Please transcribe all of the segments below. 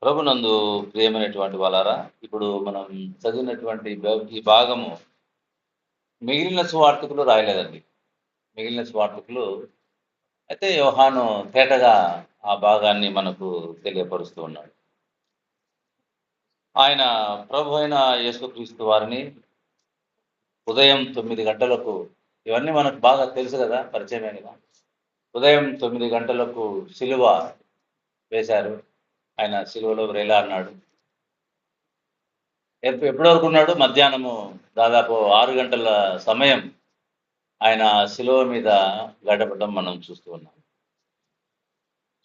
ప్రభునందు ప్రియమైనటువంటి వాళ్ళారా, ఇప్పుడు మనం చదివినటువంటి ఈ భాగము మిగిలిన సువార్తికులు రాయలేదండి. మిగిలిన సువార్తికులు అయితే యోహాను తేటగా ఆ భాగాన్ని మనకు తెలియపరుస్తూ ఉన్నాడు. ఆయన ప్రభు అయిన యేసుక్రీస్తు వారిని ఉదయం 9 గంటలకు, ఇవన్నీ మనకు బాగా తెలుసు కదా, పరిచయమే కదా. ఉదయం 9 గంటలకు సిలువ వేశారు. ఆయన సిలువలో వేలాడినాడు. ఎప్పటి వరకు ఉన్నాడు? మధ్యాహ్నము దాదాపు 6 గంటల సమయం ఆయన శిలువ మీద గడపడం మనం చూస్తూ ఉన్నాం.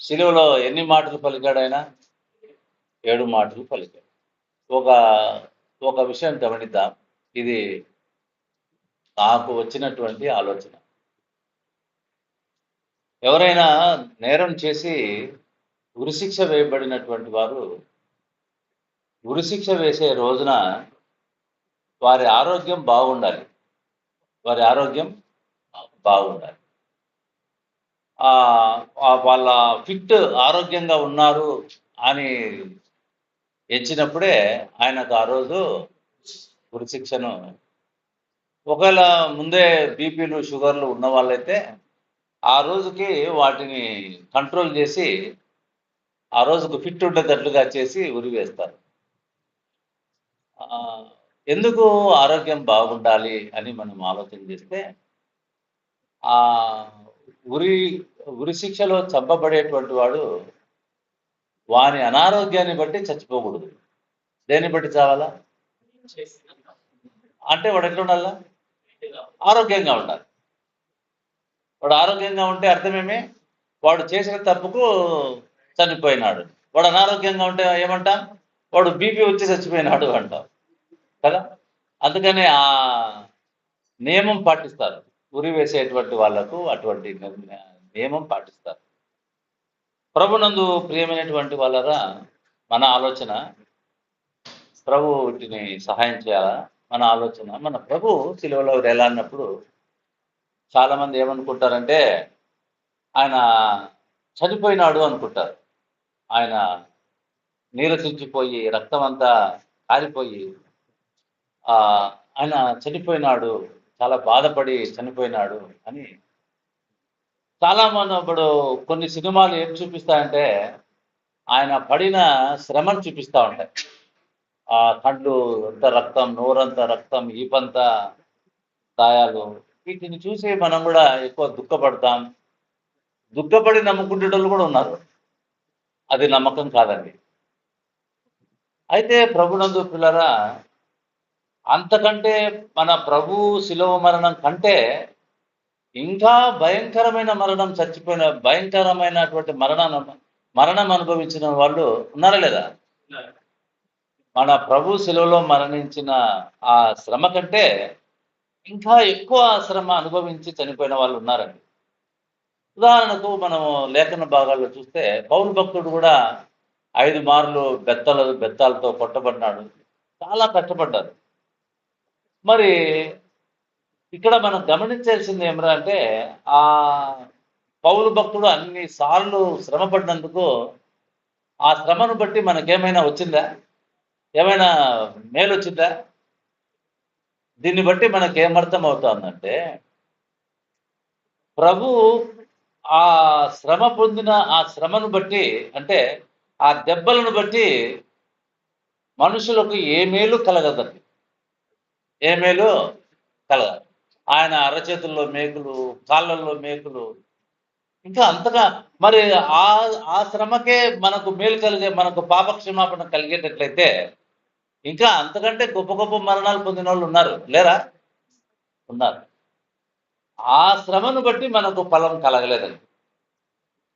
శిలువలో ఎన్ని మాటలు పలికాడు ఆయన? 7 మాటలు పలికాడు. ఒక ఒక విషయం గమనిద్దాం. ఇది నాకు వచ్చినటువంటి ఆలోచన. ఎవరైనా నేరం చేసి ఉరిశిక్ష వేయబడినటువంటి వారు ఉరిశిక్ష వేసే రోజున వారి ఆరోగ్యం బాగుండాలి. వారి ఆరోగ్యం బాగుండాలి. వాళ్ళ ఫిట్ ఆరోగ్యంగా ఉన్నారు అని ఎంచినప్పుడే ఆయనకు ఆ రోజు ఉరిశిక్షను, ఒకవేళ ముందే బీపీలు షుగర్లు ఉన్న వాళ్ళైతే ఆ రోజుకి వాటిని కంట్రోల్ చేసి ఆ రోజుకు ఫిట్ ఉండేటట్లుగా చేసి ఉరి వేస్తారు. ఎందుకు ఆరోగ్యం బాగుండాలి అని మనం ఆలోచన చేస్తే, ఆ ఉరి శిక్షలో చంపబడేటువంటి వాడు వాని అనారోగ్యాన్ని బట్టి చచ్చిపోకూడదు. దేన్ని బట్టి చావాలా? అంటే వాడు ఎట్లా ఉండాలా? ఆరోగ్యంగా ఉండాలి. వాడు ఆరోగ్యంగా ఉంటే అర్థమేమి? వాడు చేసిన తప్పుకు చనిపోయినాడు. వాడు అనారోగ్యంగా ఉంటే ఏమంటాం? వాడు బీపీ వచ్చి చచ్చిపోయినాడు అంటాం కదా. అందుకని ఆ నియమం పాటిస్తారు. ఉరి వేసేటువంటి వాళ్లకు అటువంటి నియమం పాటిస్తారు. ప్రభునందు ప్రియమైనటువంటి వాళ్ళరా, మన ఆలోచన ప్రభు వీటిని సహాయం చేయాలా? మన ఆలోచన, మన ప్రభు సిలువలో వేలాడినప్పుడు చాలా మంది ఏమనుకుంటారంటే ఆయన చనిపోయినాడు అనుకుంటారు. ఆయన నీరసించిపోయి రక్తం అంతా కారిపోయి ఆయన చనిపోయినాడు, చాలా బాధపడి చనిపోయినాడు అని చాలా మంది. ఇప్పుడు కొన్ని సినిమాలు ఏం చూపిస్తాయంటే ఆయన పడిన శ్రమను చూపిస్తూ ఉంటాయి. ఆ కళ్ళు అంత రక్తం, నోరంతా రక్తం, ఈపంతా గాయాలు. వీటిని చూసి మనం కూడా ఎక్కువ దుఃఖపడతాం. దుఃఖపడి నమ్ముకునేటోళ్ళు కూడా ఉన్నారు. అది నమ్మకం కాదండి. అయితే ప్రభునందు పిల్లరా, అంతకంటే మన ప్రభు శిలువ మరణం కంటే ఇంకా భయంకరమైన మరణం, చచ్చిపోయిన భయంకరమైనటువంటి మరణం అనుభవించిన వాళ్ళు ఉన్నారా లేదా? మన ప్రభు శిలువలో మరణించిన ఆ శ్రమ కంటే ఇంకా ఎక్కువ శ్రమ అనుభవించి చనిపోయిన వాళ్ళు ఉన్నారండి. ఉదాహరణకు మనము లేఖన భాగాల్లో చూస్తే పౌలు భక్తుడు కూడా 5 మార్లు బెత్తాలతో కొట్టబడినాడు. చాలా కష్టపడ్డారు. మరి ఇక్కడ మనం గమనించాల్సింది ఏమరా అంటే, ఆ పౌలు భక్తుడు అన్ని సార్లు శ్రమ పడినందుకు ఆ శ్రమను బట్టి మనకేమైనా వచ్చిందా? ఏమైనా మేలు వచ్చిందా? దీన్ని బట్టి మనకేమర్థం అవుతుందంటే, ప్రభు ఆ శ్రమ పొందిన ఆ శ్రమను బట్టి, అంటే ఆ దెబ్బలను బట్టి మనుషులకు ఏ మేలు కలగదండి. ఏ మేలు కలగదు. ఆయన అరచేతుల్లో మేకులు, కాళ్ళల్లో మేకులు, ఇంకా అంతగా మరి ఆ శ్రమకే మనకు మేలు కలిగే, మనకు పాపక్షమాపణ కలిగేటట్లయితే ఇంకా అంతకంటే గొప్ప గొప్ప మరణాలు పొందిన వాళ్ళు ఉన్నారు, లేరా? ఉన్నారు. ఆ శ్రమను బట్టి మనకు ఫలం కలగలేదండి.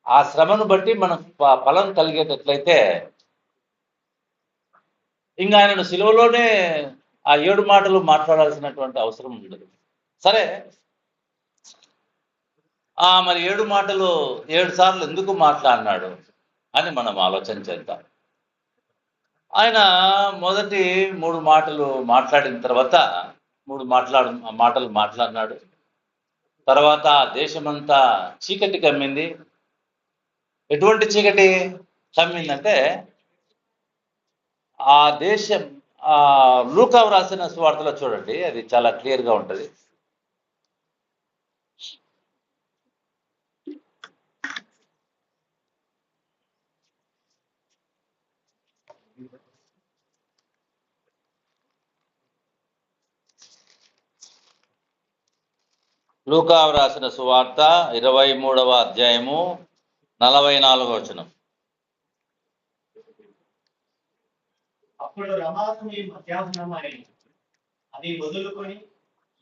ఆ శ్రమను బట్టి మనకు ఫలం కలిగేటట్లయితే ఇంకా ఆయనను సిలువలోనే ఆ 7 మాటలు మాట్లాడాల్సినటువంటి అవసరం ఉండదు. సరే, మరి 7 మాటలు 7 సార్లు ఎందుకు మాట్లాడినాడు అని మనం ఆలోచన చేద్దాం. ఆయన మొదటి 3 మాటలు మాట్లాడిన తర్వాత 3 మాటలు మాట్లాడినాడు. తర్వాత దేశమంతా చీకటి కమ్మింది. ఎటువంటి చీకటి కమ్మిందంటే ఆ దేశం లూకా రాసిన సువార్తలో చూడండి, అది చాలా క్లియర్గా ఉంటుంది. లూకా రాసిన సువార్త 23వ అధ్యాయము 44వ వచనం. అప్పుడు రమారమి మధ్యాహ్నమై అది మొదలుకొని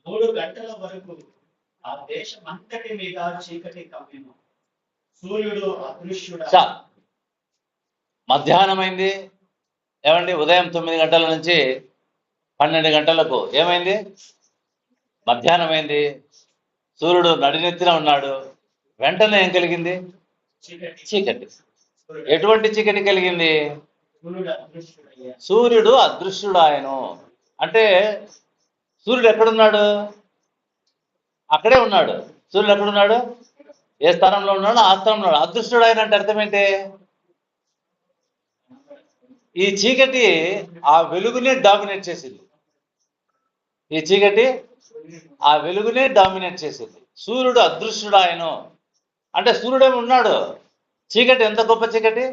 3 గంటల వరకు ఆ దేశం అంతటి మీద చీకటి కమ్మెను. సూర్యుడు అదృశ్యుడా. మధ్యాహ్నమైంది ఏమండి? ఉదయం 9 గంటల నుంచి 12 గంటలకు ఏమైంది? మధ్యాహ్నమైంది. సూర్యుడు నడినెత్తిన ఉన్నాడు. వెంటనే ఏం కలిగింది? చీకటి. ఎటువంటి చీకటి కలిగింది? సూర్యుడు అదృశ్యుడాయను. అంటే సూర్యుడు ఎక్కడున్నాడు? అక్కడే ఉన్నాడు. సూర్యుడు ఎక్కడున్నాడు? ఏ స్థానంలో ఉన్నాడు? ఆ స్థానంలో ఉన్నాడు. అదృశ్యుడు ఆయన అంటే అర్థం ఏంటి? ఈ చీకటి ఆ వెలుగునే డామినేట్ చేసింది. ఈ చీకటి ఆ వెలుగునే డామినేట్ చేసింది. సూర్యుడు అదృశ్యుడు ఆయన అంటే సూర్యుడేమి ఉన్నాడు. చీకటి ఎంత గొప్ప చీకటి!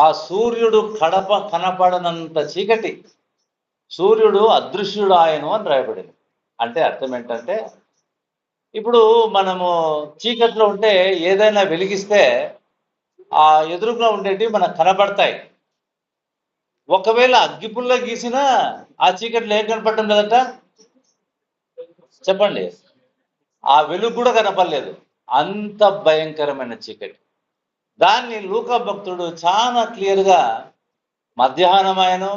ఆ సూర్యుడు కనపడనంత చీకటి. సూర్యుడు అదృశ్యుడు ఆయన అని రాయబడింది. అంటే అర్థం ఏంటంటే, ఇప్పుడు మనము చీకట్లో ఉంటే ఏదైనా వెలిగిస్తే ఆ ఎదురుగా ఉండేటివి మనకు కనబడతాయి. ఒకవేళ అగ్గిపుల్ల గీసినా ఆ చీకట్లో ఏం కనపడటం లేదట? చెప్పండి. ఆ వెలుగు కూడా కనపడలేదు. అంత భయంకరమైన చీకటి. దాన్ని లూకా భక్తుడు చాలా క్లియర్గా మధ్యాహ్నమాయను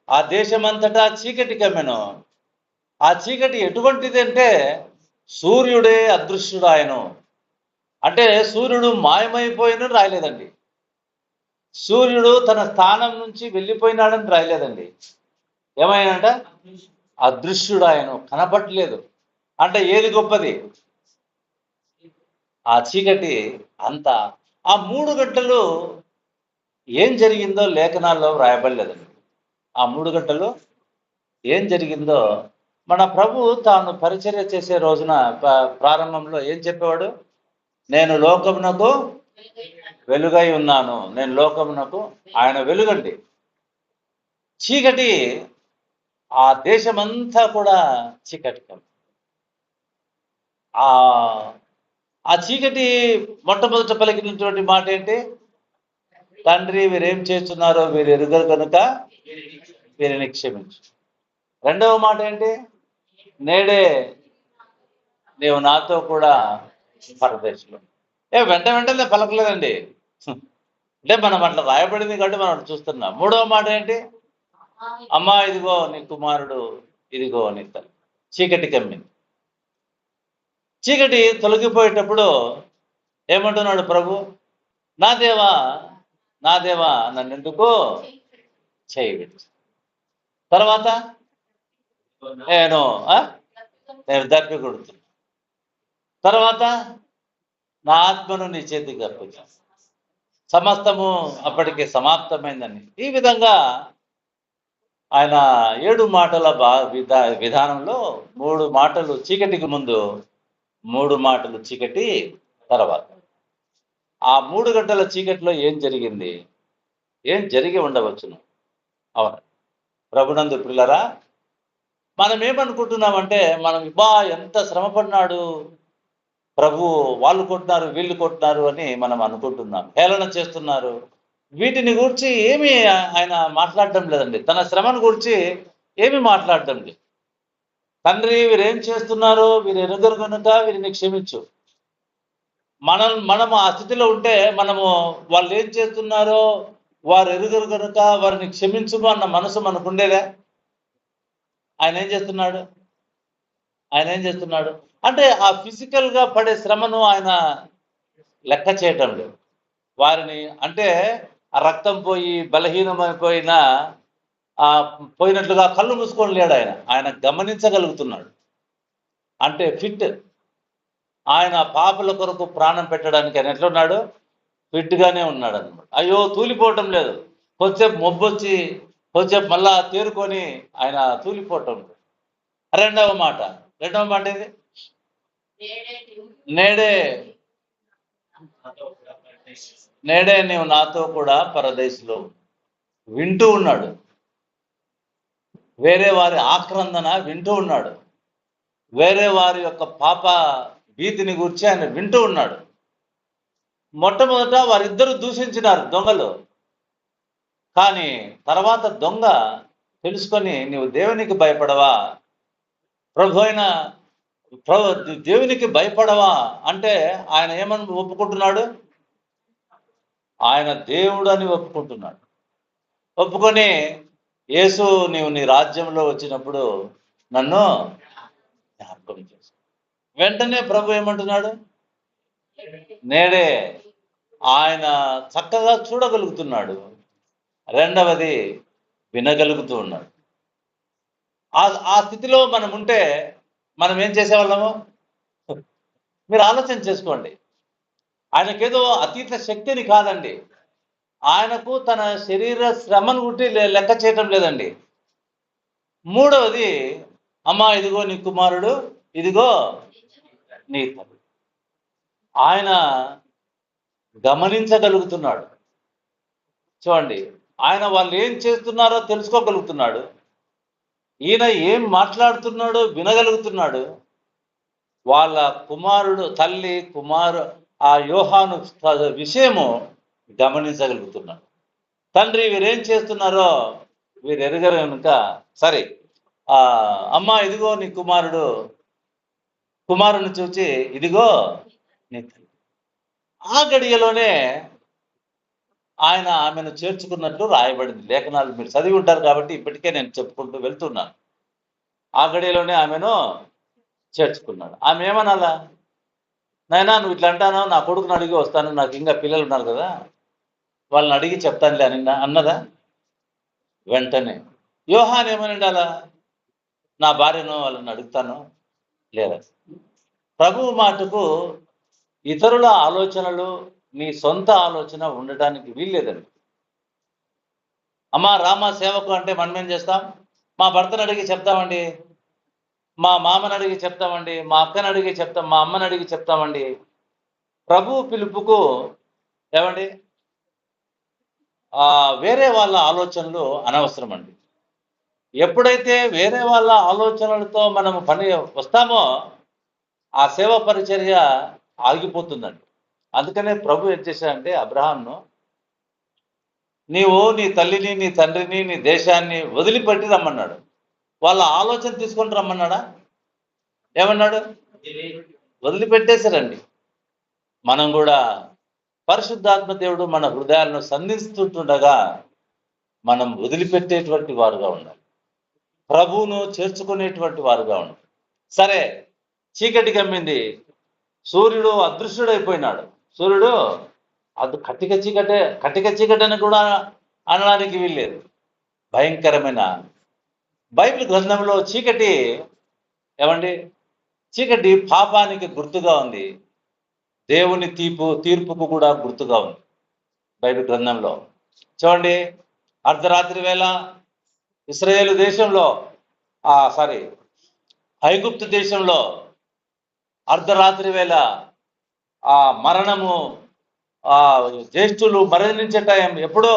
ఆ దేశమంతటా చీకటి కమ్మెను. ఆ చీకటి ఎటువంటిది అంటే సూర్యుడే అదృశ్యుడు ఆయను. అంటే సూర్యుడు మాయమైపోయినని రాయలేదండి. సూర్యుడు తన స్థానం నుంచి వెళ్ళిపోయినాడని రాయలేదండి. ఏమైనాట? అదృశ్యుడు ఆయన, కనపట్లేదు. అంటే ఏది గొప్పది? ఆ చీకటి అంతా. ఆ 3 గంటలు ఏం జరిగిందో లేఖనాల్లో రాయబడలేదండి. ఆ 3 గంటలు ఏం జరిగిందో మన ప్రభు తాను పరిచర్య చేసే రోజున ప్రారంభంలో ఏం చెప్పేవాడు? నేను లోకమునకు వెలుగై ఉన్నాను. నేను లోకమునకు, ఆయన వెలుగండి. చీకటి ఆ దేశమంతా కూడా చీకటి. ఆ చీకటి మొట్టమొదట పలికినటువంటి మాట ఏంటి? తండ్రి, వీరేం చేస్తున్నారో వీరు ఎరుగరు కనుక వీరిని క్షమించు. రెండవ మాట ఏంటి? నేడే నీవు నాతో కూడా పరదేశంలో. వెంటనే పలకలేదండి. అంటే మనం అట్లా రాయబడింది కాబట్టి మనం చూస్తున్నాం. మూడవ మాట ఏంటి? అమ్మా ఇదిగో నీ కుమారుడు, ఇదిగో నీ తల్లి. చీకటి కమ్మింది. చీకటి తొలగిపోయేటప్పుడు ఏమంటున్నాడు ప్రభు? నా దేవా నన్నెందుకు చేయవచ్చు. తర్వాత నేను దప్పి కొడుతున్నా. తర్వాత నా ఆత్మను నీ చేతికి అర్పించాను. సమస్తము అప్పటికే సమాప్తమైందని. ఈ విధంగా ఆయన 7 మాటల విధానంలో 3 మాటలు చీకటికి ముందు, 3 మాటలు చీకటి తర్వాత. ఆ 3 గంటల చీకటిలో ఏం జరిగింది? ఏం జరిగి ఉండవచ్చును? అవును ప్రభునందు పిల్లరా, మనం ఏమనుకుంటున్నామంటే, మనం ఎంత శ్రమపడినాడు ప్రభు, వాళ్ళు కొట్టినారు వీళ్ళు కొట్టినారు అని మనం అనుకుంటున్నాం. హేళన చేస్తున్నారు. వీటిని గురించి ఏమీ ఆయన మాట్లాడడం లేదండి. తన శ్రమను గురించి ఏమీ మాట్లాడడం లేదు. తండ్రి, వీరేం చేస్తున్నారో వీరు ఎరుగరు కనుక వీరిని క్షమించు. మనం ఆ స్థితిలో ఉంటే మనము వాళ్ళు ఏం చేస్తున్నారో వారు ఎరుగరు కనుక వారిని క్షమించుము అన్న మనసు మనకు ఉండేదా? ఆయన ఏం చేస్తున్నాడు అంటే ఆ ఫిజికల్ గా పడే శ్రమను ఆయన లెక్క చేయటం లేదు. వారిని అంటే ఆ రక్తం పోయి బలహీనమైపోయిన పోయినట్లుగా కళ్ళు మూసుకొని లేడు. ఆయన గమనించగలుగుతున్నాడు. అంటే ఫిట్. ఆయన పాపల కొరకు ప్రాణం పెట్టడానికి ఆయన ఎట్లున్నాడు? ఫిట్గానే ఉన్నాడు అనమాట. అయ్యో తూలిపోవటం లేదు. కొద్దిసేపు మొబ్బొచ్చి కొద్దిసేపు మళ్ళా తేరుకొని ఆయన తూలిపోవటం లేదు. రెండవ మాట ఏది? నేడే నేడే నీవు నాతో కూడా పరదేశంలో వింటూ ఉన్నాడు. వేరే వారి ఆక్రందన వింటూ ఉన్నాడు. వేరే వారి యొక్క పాప భీతిని గురించి ఆయన వింటూ ఉన్నాడు. మొట్టమొదట వారిద్దరూ దూషించినారు దొంగలు. కానీ తర్వాత దొంగ తెలుసుకొని నీవు దేవునికి భయపడవా, దేవునికి భయపడవా అంటే ఆయన ఏమని ఒప్పుకుంటున్నాడు? ఆయన దేవుడు అని ఒప్పుకుంటున్నాడు. ఒప్పుకొని యేసు నీవు నీ రాజ్యంలో వచ్చినప్పుడు నన్ను జ్ఞాపకం చేసు. వెంటనే ప్రభు ఏమంటున్నాడు? నేడే ఆయన చక్కగా చూడగలుగుతున్నాడు. రెండవది వినగలుగుతూ ఉన్నాడు. ఆ స్థితిలో మనం ఉంటే మనం ఏం చేసేవాళ్ళము? మీరు ఆలోచన చేసుకోండి. ఆయనకేదో అతీత శక్తిని కాదండి, ఆయనకు తన శరీర శ్రమను గుట్టి లెక్క చేయటం లేదండి. మూడవది, అమ్మా ఇదిగో నీ కుమారుడు, ఇదిగో నీ తల్లి. ఆయన గమనించగలుగుతున్నాడు. చూడండి, ఆయన వాళ్ళు ఏం చేస్తున్నారో తెలుసుకోగలుగుతున్నాడు. ఈయన ఏం మాట్లాడుతున్నాడో వినగలుగుతున్నాడు. వాళ్ళ కుమారుడు, తల్లి, ఆ యోహాను విషయము గమనించగలుగుతున్నాడు. తండ్రి వీరేం చేస్తున్నారో వీరు ఎరగరు కనుక సరే అమ్మా ఇదిగో నీ కుమారుని చూచి ఇదిగో నీ తల్లి. ఆ గడియలోనే ఆయన ఆమెను చేర్చుకున్నట్లు రాయబడింది. లేఖనాలు మీరు చదివి ఉంటారు కాబట్టి ఇప్పటికే నేను చెప్పుకుంటూ వెళ్తున్నాను. ఆ గడియలోనే ఆమెను చేర్చుకున్నాడు. ఆమె ఏమనాలా? నాయనా నువ్వు ఇట్లా అంటానో, నా కొడుకుని అడిగి వస్తాను, నాకు ఇంకా పిల్లలు ఉన్నారు కదా, వాళ్ళని అడిగి చెప్తానులే అని అన్నదా? వెంటనే యోహాన్ ఏమని ఉండాలా? నా భార్యను వాళ్ళని అడుగుతాను లేదా? ప్రభువు మాటకు ఇతరుల ఆలోచనలు నీ సొంత ఆలోచన ఉండటానికి వీల్లేదండి. అమ్మా రామ సేవకు అంటే మనం ఏం చేస్తాం? మా భర్తను అడిగి చెప్తామండి, మా మామని అడిగి చెప్తామండి, మా అక్కని అడిగి చెప్తాం, మా అమ్మని అడిగి చెప్తామండి. ప్రభు పిలుపుకు ఏమండి వేరే వాళ్ళ ఆలోచనలు అనవసరం అండి. ఎప్పుడైతే వేరే వాళ్ళ ఆలోచనలతో మనము వస్తామో ఆ సేవ పరిచర్య ఆగిపోతుందండి. అందుకనే ప్రభు ఏం చేశాడంటే అబ్రహాంను, నీవు నీ తల్లిని, నీ తండ్రిని, నీ దేశాన్ని వదిలిపెట్టి రమ్మన్నాడు. వాళ్ళ ఆలోచన తీసుకొని రమ్మన్నాడా? ఏమన్నాడు? వదిలిపెట్టేశారండి. మనం కూడా పరిశుద్ధాత్మ దేవుడు మన హృదయాలను సంధిస్తుండగా మనం వదిలిపెట్టేటువంటి వారుగా ఉండాలి. ప్రభువును చేర్చుకునేటువంటి వారుగా ఉండాలి. సరే, చీకటి కమ్మింది, సూర్యుడు అదృశ్యుడైపోయినాడు. సూర్యుడు అది కటిక చీకటి అని కూడా అనడానికి వీల్లేదు. భయంకరమైన బైబిల్ గ్రంథంలో చీకటి ఏమండి? చీకటి పాపానికి గుర్తుగా ఉంది, దేవుని తీర్పుకు కూడా గుర్తుగా ఉంది బైబిల్ గ్రంథంలో. చూడండి, అర్ధరాత్రి వేళ ఇశ్రాయేలు దేశంలో ఐగుప్తు దేశంలో అర్ధరాత్రి వేళ మరణము, జ్యేష్ఠులు మరణించే టైం ఎప్పుడో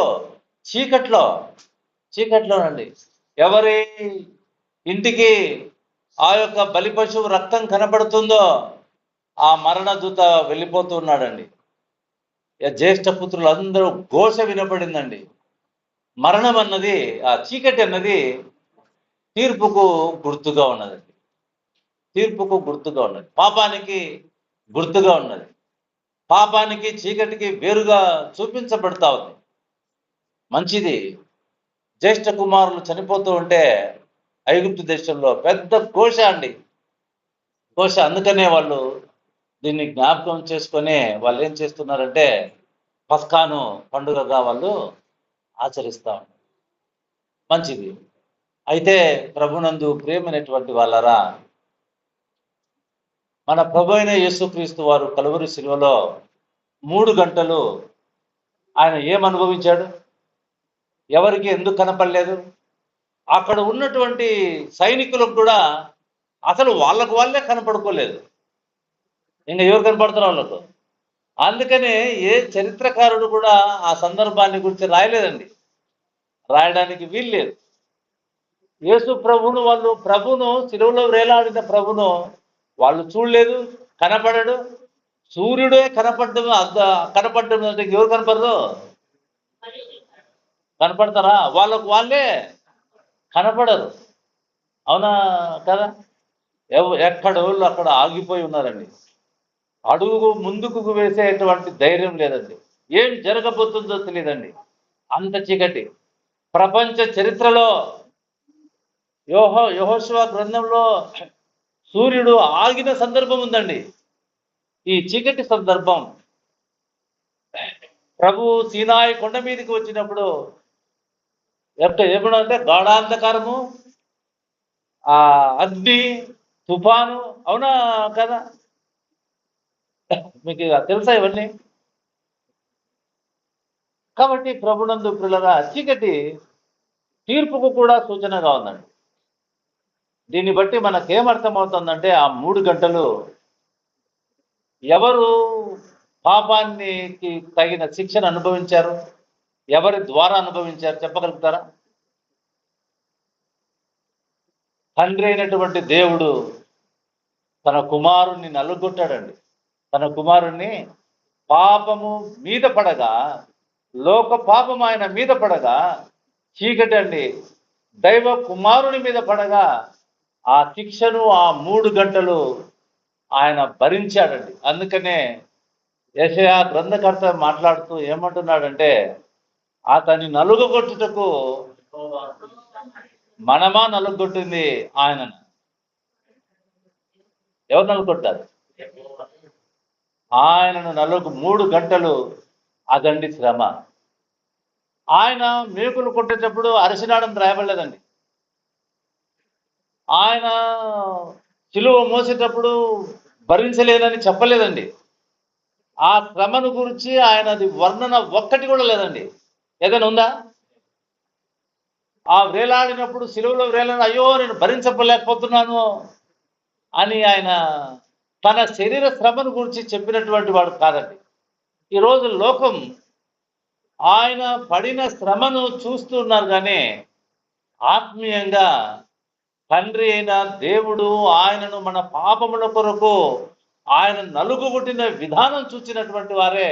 చీకట్లోనండి. ఎవరి ఇంటికి ఆ యొక్క బలి పశువు రక్తం కనబడుతుందో ఆ మరణ దూత వెళ్ళిపోతూ ఉన్నాడండి. జ్యేష్ఠ పుత్రులు అందరూ ఘోష వినపడిందండి. మరణం అన్నది, ఆ చీకటి అన్నది తీర్పుకు గుర్తుగా ఉన్నదండి. తీర్పుకు గుర్తుగా ఉన్నది, పాపానికి గుర్తుగా ఉన్నది. పాపానికి చీకటికి వేరుగా చూపించబడతా ఉంది. మంచిది, జ్యేష్ఠ కుమారులు చనిపోతూ ఉంటే ఐగుప్తు దేశంలో పెద్ద ఘోష అండి, ఘోష. అందుకనే వాళ్ళు దీన్ని జ్ఞాపకం చేసుకొని వాళ్ళు ఏం చేస్తున్నారంటే పస్కాను పండుగగా వాళ్ళు ఆచరిస్తా ఉన్నారు. మంచిది. అయితే ప్రభునందు ప్రియమైనటువంటి వాళ్ళరా, మన ప్రభు అయిన యేసుక్రీస్తు వారు కలువరి శిలువలో 3 గంటలు ఆయన ఏం అనుభవించాడు? ఎవరికి ఎందుకు కనపడలేదు? అక్కడ ఉన్నటువంటి సైనికులకు కూడా అసలు వాళ్ళకు వాళ్ళే కనపడుకోలేదు. ఇంకా ఎవరు కనపడతారు వాళ్ళకు? అందుకనే ఏ చరిత్రకారుడు కూడా ఆ సందర్భాన్ని గురించి రాయలేదండి, రాయడానికి వీల్లేదు. యేసు ప్రభును శిలువలో వేలాడిన ప్రభును వాళ్ళు చూడలేదు, కనపడడు. సూర్యుడే కనపడ్డం అంటే ఎవరు కనపడరు? కనపడతారా? వాళ్ళకు వాళ్ళే కనపడరు. అవునా కదా? ఎక్కడ వాళ్ళు అక్కడ ఆగిపోయి ఉన్నారండి. అడుగు ముందుకు వేసేటువంటి ధైర్యం లేదండి. ఏం జరగబోతుందో తెలియదండి. అంత చీకటి. ప్రపంచ చరిత్రలో యెహోషువ గ్రంథంలో సూర్యుడు ఆగిన సందర్భం ఉందండి. ఈ చీకటి సందర్భం ప్రభు సీనాయి కొండ మీదకి వచ్చినప్పుడు ఏమన్నా గాఢాంధకారము, ఆ అగ్ని, తుఫాను, అవునా కదా? మీకు తెలుసా ఇవన్నీ? కాబట్టి ప్రభునందు ప్రియులారా, చీకటి తీర్పుకు కూడా సూచనగా ఉందండి. దీన్ని బట్టి మనకేమర్థమవుతుందంటే ఆ 3 గంటలు ఎవరు పాపానికి తగిన శిక్షను అనుభవించారు, ఎవరి ద్వారా అనుభవించారు చెప్పగలుగుతారా? తండ్రి అయినటువంటి దేవుడు తన కుమారుణ్ణి నలుగొట్టాడండి. తన కుమారుణ్ణి పాపము మీద పడగా, లోక పాపం ఆయన మీద పడగా, చీకటి అండి దైవ కుమారుని మీద పడగా ఆ శిక్షను ఆ 3 గంటలు ఆయన భరించాడండి. అందుకనే యెషయా గ్రంథకర్త మాట్లాడుతూ ఏమంటున్నాడంటే, అతని నలుగొట్టుటకు మనమా నలుగొట్టింది ఆయనను. ఎవరు నలుగొట్టారు? ఆయనను 3 గంటలు అదండి శ్రమ. ఆయన మేకులు కొట్టేటప్పుడు అరిసినాడని రాయబడలేదండి. ఆయన సిలువ మోసేటప్పుడు భరించలేదని చెప్పలేదండి. ఆ శ్రమను గురించి ఆయనది వర్ణన ఒక్కటి కూడా లేదండి. ఏదైనా ఉందా? ఆ వేలాడినప్పుడు సిలువలో వేలాడి అయ్యో నేను భరించలేకపోతున్నాను అని ఆయన తన శరీర శ్రమను గురించి చెప్పినటువంటి వాడు కాదండి. ఈరోజు లోకం ఆయన పడిన శ్రమను చూస్తున్నారు, కానీ ఆత్మీయంగా తండ్రి అయిన దేవుడు ఆయనను మన పాపముల కొరకు ఆయన నలుగుబుట్టిన విధానం చూచినటువంటి వారే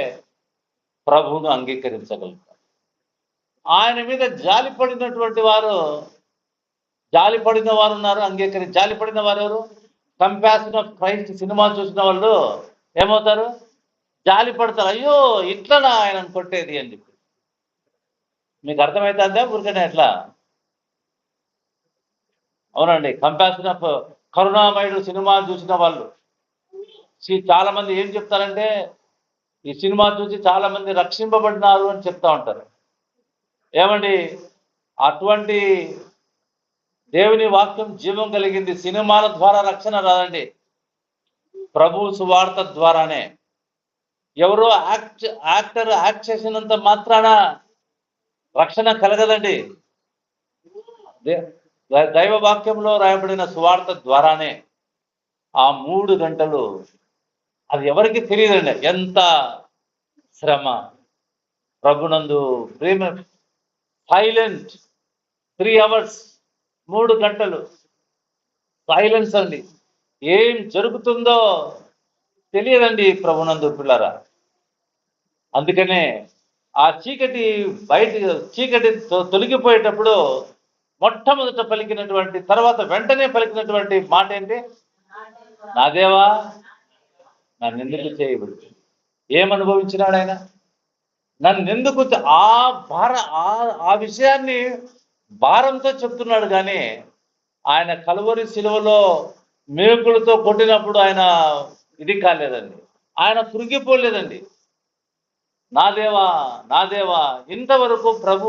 ప్రభువును అంగీకరించగలుగుతారు. ఆయన మీద జాలి పడిన వారు ఉన్నారు, జాలిపడిన వారు ఎవరు? కంపాషన్ ఆఫ్ క్రైస్ట్ సినిమా చూసిన వాళ్ళు ఏమవుతారు? జాలి పడతారు. అయ్యో ఇట్లనా ఆయన కొట్టేది అని చెప్పి. మీకు అర్థమవుతుందా? ఊరికనే ఎట్లా? అవునండి. కంపాషన్ ఆఫ్ కరుణామయుడు సినిమా చూసిన వాళ్ళు చాలా మంది ఏం చెప్తారంటే, ఈ సినిమా చూసి చాలా మంది రక్షింపబడినారు అని చెప్తా ఉంటారు. ఏమండి, అటువంటి దేవుని వాక్యం జీవం కలిగింది. సినిమాల ద్వారా రక్షణ రాదండి, ప్రభు సువార్త ద్వారానే. ఎవరో యాక్టర్ యాక్ట్ చేసినంత మాత్రాన రక్షణ కలగదండి. దైవ వాక్యంలో రాయబడిన సువార్త ద్వారానే. ఆ 3 గంటలు అది ఎవరికి తెలియదండి ఎంత శ్రమ. ప్రభునందు ప్రేమ సైలెంట్ 3 hours, 3 గంటలు సైలెన్స్ అండి. ఏం జరుగుతుందో తెలియదండి ప్రభునందు పిల్లరా. అందుకనే ఆ చీకటి తొలగిపోయేటప్పుడు మొట్టమొదట పలికినటువంటి, తర్వాత వెంటనే పలికినటువంటి మాట ఏంటి? నా దేవా నన్నెందుకు చేయబడి. ఏమనుభవించినాడు ఆయన? నన్నెందుకు ఆ విషయాన్ని భారంతో చెప్తున్నాడు, కానీ ఆయన కలువరి సిలువలో మేకులతో కొట్టినప్పుడు ఆయన ఇది కాలేదండి, ఆయన కృంగిపోలేదండి. నా దేవా ఇంతవరకు ప్రభు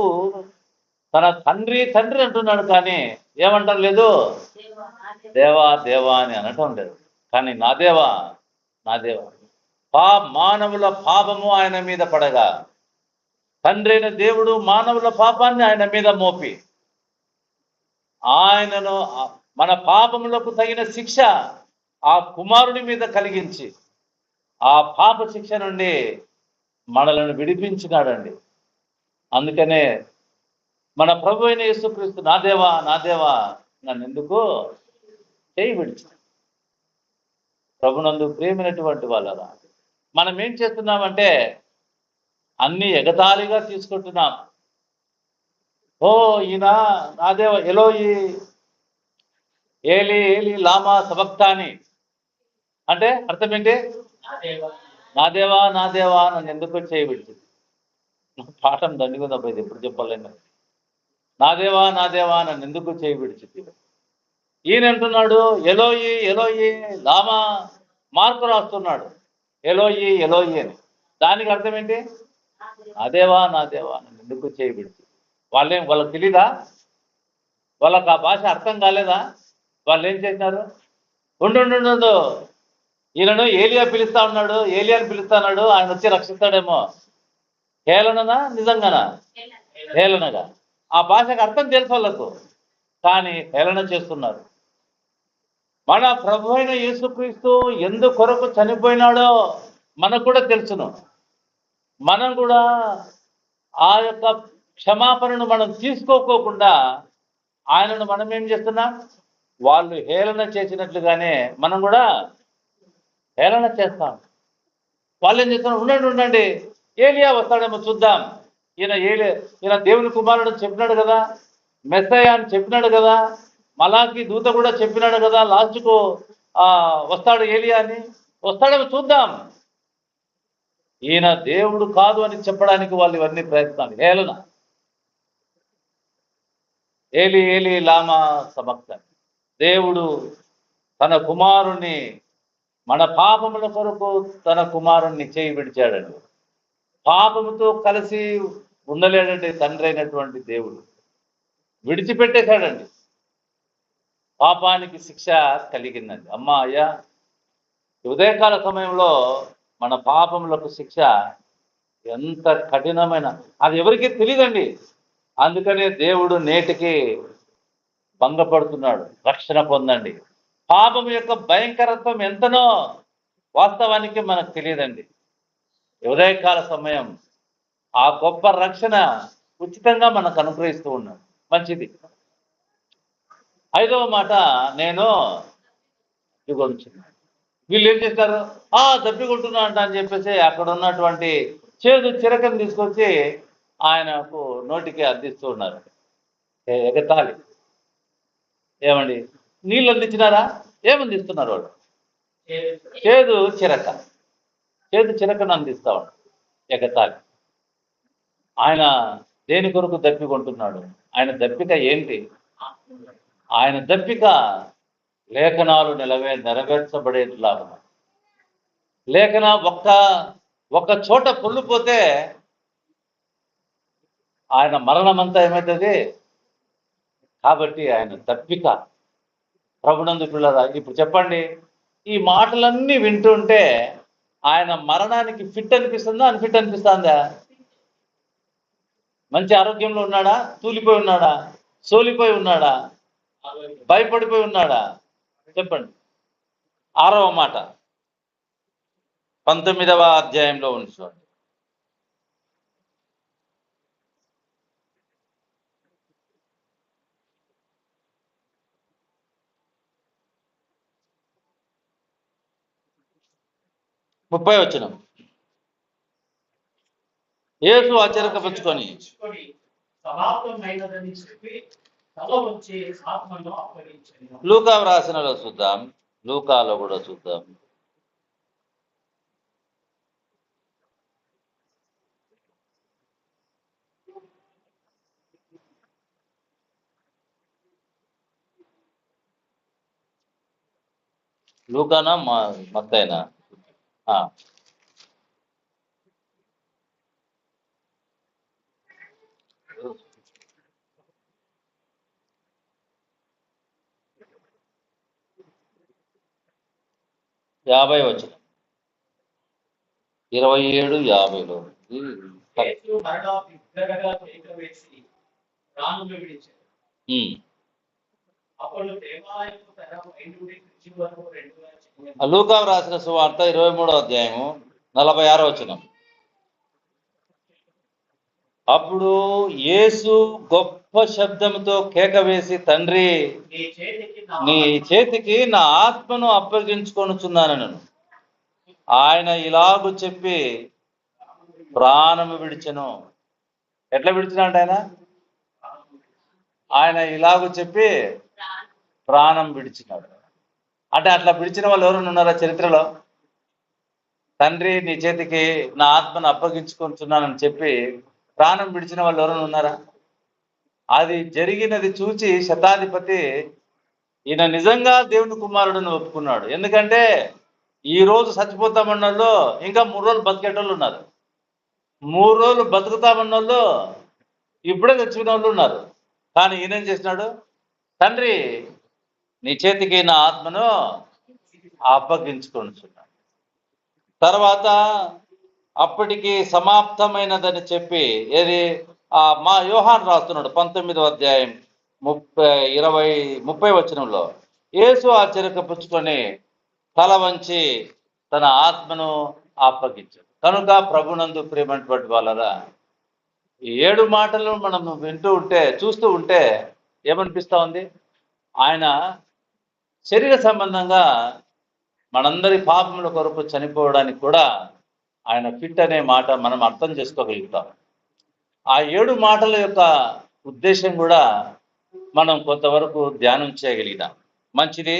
తన తండ్రి అంటున్నాడు, కానీ ఏమంటాం లేదు, దేవా అని అనటం లేదు. కానీ నా దేవా మానవుల పాపము ఆయన మీద పడగా తండ్రి అయిన దేవుడు మానవుల పాపాన్ని ఆయన మీద మోపి ఆయనను మన పాపములకు తగిన శిక్ష ఆ కుమారుని మీద కలిగించి ఆ పాప శిక్ష నుండి మనలను విడిపించినాడండి. అందుకనే మన ప్రభు అయిన యేసుక్రీస్తు నా దేవా నన్ను ఎందుకు చేయి విడిచి. ప్రభునందు ప్రేమైనటువంటి వాళ్ళరా, మనం ఏం చేస్తున్నామంటే అన్ని ఎగతాళిగా తీసుకుంటున్నాం. ఓ ఈయన నా దేవ ఎలోయి ఏలి ఏలి లామా సబక్తాని అంటే అర్థం ఏంటి? నా దేవా నన్ను ఎందుకు చేయి విడిచి. పాఠం దండిగా పోయింది, ఎప్పుడు చెప్పలేను. నా దేవా నన్ను ఎందుకు చేయి విడిచి. ఈయన అంటున్నాడు ఎలోయి ఎలోయి లామా, మార్కు రాస్తున్నాడు ఎలోయి ఎలోయి అని. దానికి అర్థం ఏంటి? నా దేవా నన్ను ఎందుకు చేయి విడిచి. వాళ్ళకి తెలీదా? వాళ్ళకి ఆ భాష అర్థం కాలేదా? వాళ్ళు ఏం చేసినారు? ఉండు ఈయనను ఏలియా పిలుస్తా ఉన్నాడు, ఏలియాని పిలుస్తున్నాడు, ఆయన వచ్చి రక్షిస్తాడేమో. హేళననా నిజంగానా? హేళనగా. ఆ భాషకు అర్థం తెలుసు వాళ్ళకు, కానీ హేళన చేస్తున్నారు. మన ప్రభు అయిన యేసుక్రీస్తు ఎందుకొరకు చనిపోయినాడో మనకు కూడా తెలుసును. మనం కూడా ఆ యొక్క క్షమాపణను మనం తీసుకోకోకుండా ఆయనను మనం ఏం చేస్తున్నాం? వాళ్ళు హేళన చేసినట్లుగానే మనం కూడా హేళన చేస్తాం. వాళ్ళు ఏం చేస్తున్నారు? ఉండండి ఏలియా వస్తాడేమో చూద్దాం. ఈయన దేవుని కుమారుడు చెప్పినాడు కదా, మెస్సయ్య అని చెప్పినాడు కదా, మలాకి దూత కూడా చెప్పినాడు కదా, లాస్ట్కు వస్తాడు ఏలియా అని, వస్తాడేమో చూద్దాం. ఈయన దేవుడు కాదు అని చెప్పడానికి వాళ్ళు ఇవన్నీ ప్రయత్నాలు, హేళన. ఏలి ఏలి లామా సబక్తాని. దేవుడు తన కుమారుణ్ణి మన పాపముల కొరకు తన కుమారుణ్ణి చేయి విడిచాడండి. పాపముతో కలిసి ఉండలేడండి తండ్రి అయినటువంటి దేవుడు, విడిచిపెట్టేశాడండి. పాపానికి శిక్ష కలిగిందండి. అమ్మా అయ్యా, ఉదయకాల సమయంలో మన పాపములకు శిక్ష ఎంత కఠినమైన, అది ఎవరికీ తెలియదండి. అందుకనే దేవుడు నేటికి భంగపడుతున్నాడు, రక్షణ పొందండి. పాపం యొక్క భయంకరత్వం ఎంతనో వాస్తవానికి మనకు తెలియదండి. ఉదయకాల సమయం ఆ గొప్ప రక్షణ ఉచితంగా మనకు అనుగ్రహిస్తూ ఉన్నాడు. మంచిది. 5వ మాట, నేను వీళ్ళు ఏం చేస్తారు? దప్పికొంటున్నా అంట అని చెప్పేసి అక్కడ ఉన్నటువంటి చేదు చిరకను తీసుకొచ్చి ఆయనకు నోటికి అందిస్తూ ఉన్నారు. ఎగతాళి. ఏమండి, నీళ్ళు అందించినారా? ఏమందిస్తున్నారు వాళ్ళు? చేదు చిరకను అందిస్తాడు. ఎగతాళి. ఆయన దేని కొరకు దప్పికొంటున్నాడు? ఆయన దప్పిక ఏంటి? ఆయన దప్పిక లేఖనాలు నెరవేర్చబడేట్లాగా. లేఖన ఒక్క చోట పొల్లిపోతే ఆయన మరణం అంతా ఏమవుతుంది? కాబట్టి ఆయన దప్పిక. ప్రభునందు పిల్లరా, ఇప్పుడు చెప్పండి, ఈ మాటలన్నీ వింటుంటే ఆయన మరణానికి ఫిట్ అనిపిస్తుందా, అన్ఫిట్ అనిపిస్తుందా? మంచి ఆరోగ్యంలో ఉన్నాడా? తూలిపోయి ఉన్నాడా? సోలిపోయి ఉన్నాడా? భయపడిపోయి ఉన్నాడా? చెప్పండి. 6వ మాట 19వ అధ్యాయంలో ఉంది చూడండి. ముప్పై వచనం. యేసు ఆశ్చర్యపరుచుకొని లూకా వ్రాసినలో చూద్దాం, లూకాలో కూడా చూద్దాం. లూకానా మత్తయినా? 50 వచనం. 27:50లో యేసు మరలా బిగ్గరగా కేక వేసి ప్రాణములు విడిచాడు. అప్పుడు దేవాలయపు తెర పైనుండి క్రింది వరకు రెండుగా చేయబడింది. లూకా రాసిన సువార్త 23:46. అప్పుడు యేసు గొప్ప శబ్దంతో కేక వేసి, తండ్రి, నీ చేతికి నా ఆత్మను అప్పగించుకొనుచున్నాను. ఆయన ఇలాగు చెప్పి ప్రాణము విడిచెను. ఎట్లా విడిచినాడు ఆయన ఇలాగు చెప్పి ప్రాణం విడిచినాడు. అంటే అట్లా విడిచిన వాళ్ళు ఎవరైనా ఉన్నారా చరిత్రలో? తండ్రి, నీ చేతికి నా ఆత్మను అప్పగించుకుంటున్నానని చెప్పి ప్రాణం విడిచిన వాళ్ళు ఎవరైనా ఉన్నారా? అది జరిగినది చూచి శతాధిపతి ఈయన నిజంగా దేవుని కుమారుడిని ఒప్పుకున్నాడు. ఎందుకంటే ఈ రోజు చచ్చిపోతామన్న వాళ్ళు ఇంకా 3 రోజులు బతికేటోళ్ళు ఉన్నారు. 3 రోజులు బతుకుతామన్న వాళ్ళు ఇప్పుడే చచ్చిపోయిన వాళ్ళు ఉన్నారు. కానీ ఈయనేం చేసినాడు? తండ్రి, నీ చేతికి నా ఆత్మను అప్పగించుకుంటున్నాడు. తర్వాత అప్పటికి సమాప్తమైనదని చెప్పి ఏది మా యోహాను రాస్తున్నాడు 19వ అధ్యాయం 30 వచనంలో, యేసు ఆ చెరక పుచ్చుకొని తల వంచి తన ఆత్మను అప్పగించాడు. కనుక ప్రభునందు ప్రియమైనటువంటి వాళ్ళరా, ఈ 7 మాటలు మనం వింటూ ఉంటే, చూస్తూ ఉంటే ఏమనిపిస్తా ఉంది? ఆయన శరీర సంబంధంగా మనందరి పాపముల కొరకు చనిపోవడానికి కూడా ఆయన ఫిట్ అనే మాట మనం అర్థం చేసుకోగలుగుతాం. ఆ 7 మాటల యొక్క ఉద్దేశం కూడా మనం కొంతవరకు ధ్యానం చేయగలిగినాం. మంచిది.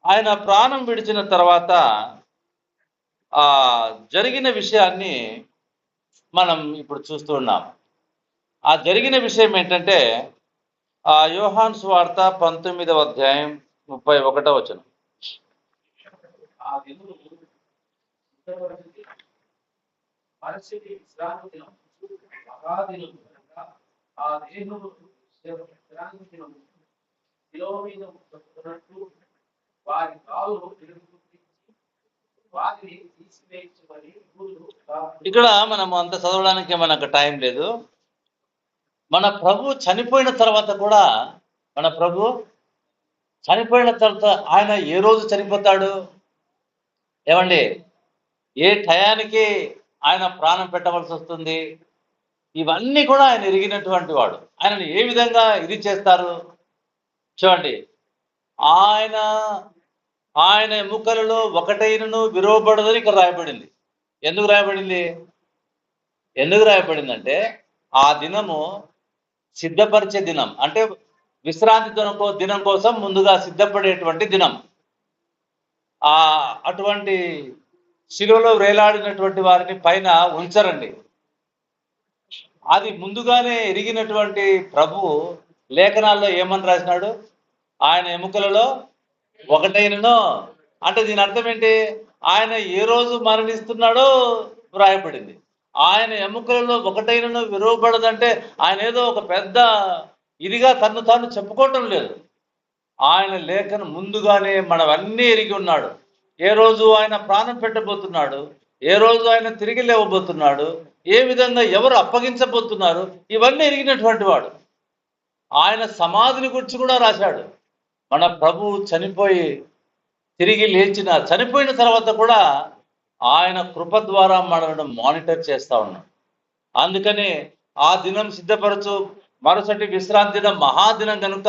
ఆయన ప్రాణం విడిచిన తర్వాత జరిగిన విషయాన్ని మనం ఇప్పుడు చూస్తూ ఉన్నాం. ఆ జరిగిన విషయం ఏంటంటే యోహాను సువార్త 19వ అధ్యాయం 31వ వచనం. పరిస్థితి విశ్రాంతి దినం, మహాదినం కనుక ఆ దేహము విశ్రాంతి దినం మీద ఉన్నట్టు వారి కాలు వారిని తీసివేయమని. ఇక్కడ మనం అంత చదవడానికి మనకు టైం లేదు. మన ప్రభు చనిపోయిన తర్వాత కూడా, మన ప్రభు చనిపోయిన తర్వాత ఆయన ఏ రోజు చనిపోతాడు ఏమండి? ఏ టయానికి ఆయన ప్రాణం పెట్టవలసి వస్తుంది? ఇవన్నీ కూడా ఆయన ఎరిగినటువంటి వాడు. ఆయనను ఏ విధంగా ఇది చేస్తారు చూడండి. ఆయన ఎముకలలో ఒకటైనను విరవబడదని ఇక్కడ రాయబడింది. ఎందుకు రాయబడిందంటే ఆ దినము సిద్ధపరిచే దినం, అంటే విశ్రాంతి దినం కోసం ముందుగా సిద్ధపడేటువంటి దినం. అటువంటి శిలువలో వేలాడినటువంటి వారిని పైన ఉంచరండి. అది ముందుగానే ఎరిగినటువంటి ప్రభు లేఖనాల్లో ఏమని రాసినాడు? ఆయన ఎముకలలో ఒకటైనను. అంటే దీని అర్థం ఏంటి? ఆయన ఏ రోజు మరణిస్తున్నాడో వ్రాయబడింది. ఆయన ఎముకలలో ఒకటైనను విరవబడదంటే ఆయన ఏదో ఒక పెద్ద ఇదిగా తను తాను చెప్పుకోవటం లేదు. ఆయన లేఖను ముందుగానే మనవన్నీ ఎరిగి ఉన్నాడు. ఏ రోజు ఆయన ప్రాణం పెట్టబోతున్నాడు, ఏ రోజు ఆయన తిరిగి లేవబోతున్నాడు, ఏ విధంగా ఎవరు అప్పగించబోతున్నారు, ఇవన్నీ ఎరిగినటువంటి వాడు. ఆయన సమాధిని గురించి కూడా రాశాడు. మన ప్రభువు చనిపోయి తిరిగి చనిపోయిన తర్వాత కూడా ఆయన కృప ద్వారా మనల్ని మానిటర్ చేస్తా ఉన్నాడు. అందుకని ఆ దినం సిద్ధపరచు, మరుసటి విశ్రాంతి దినం మహాదినం కనుక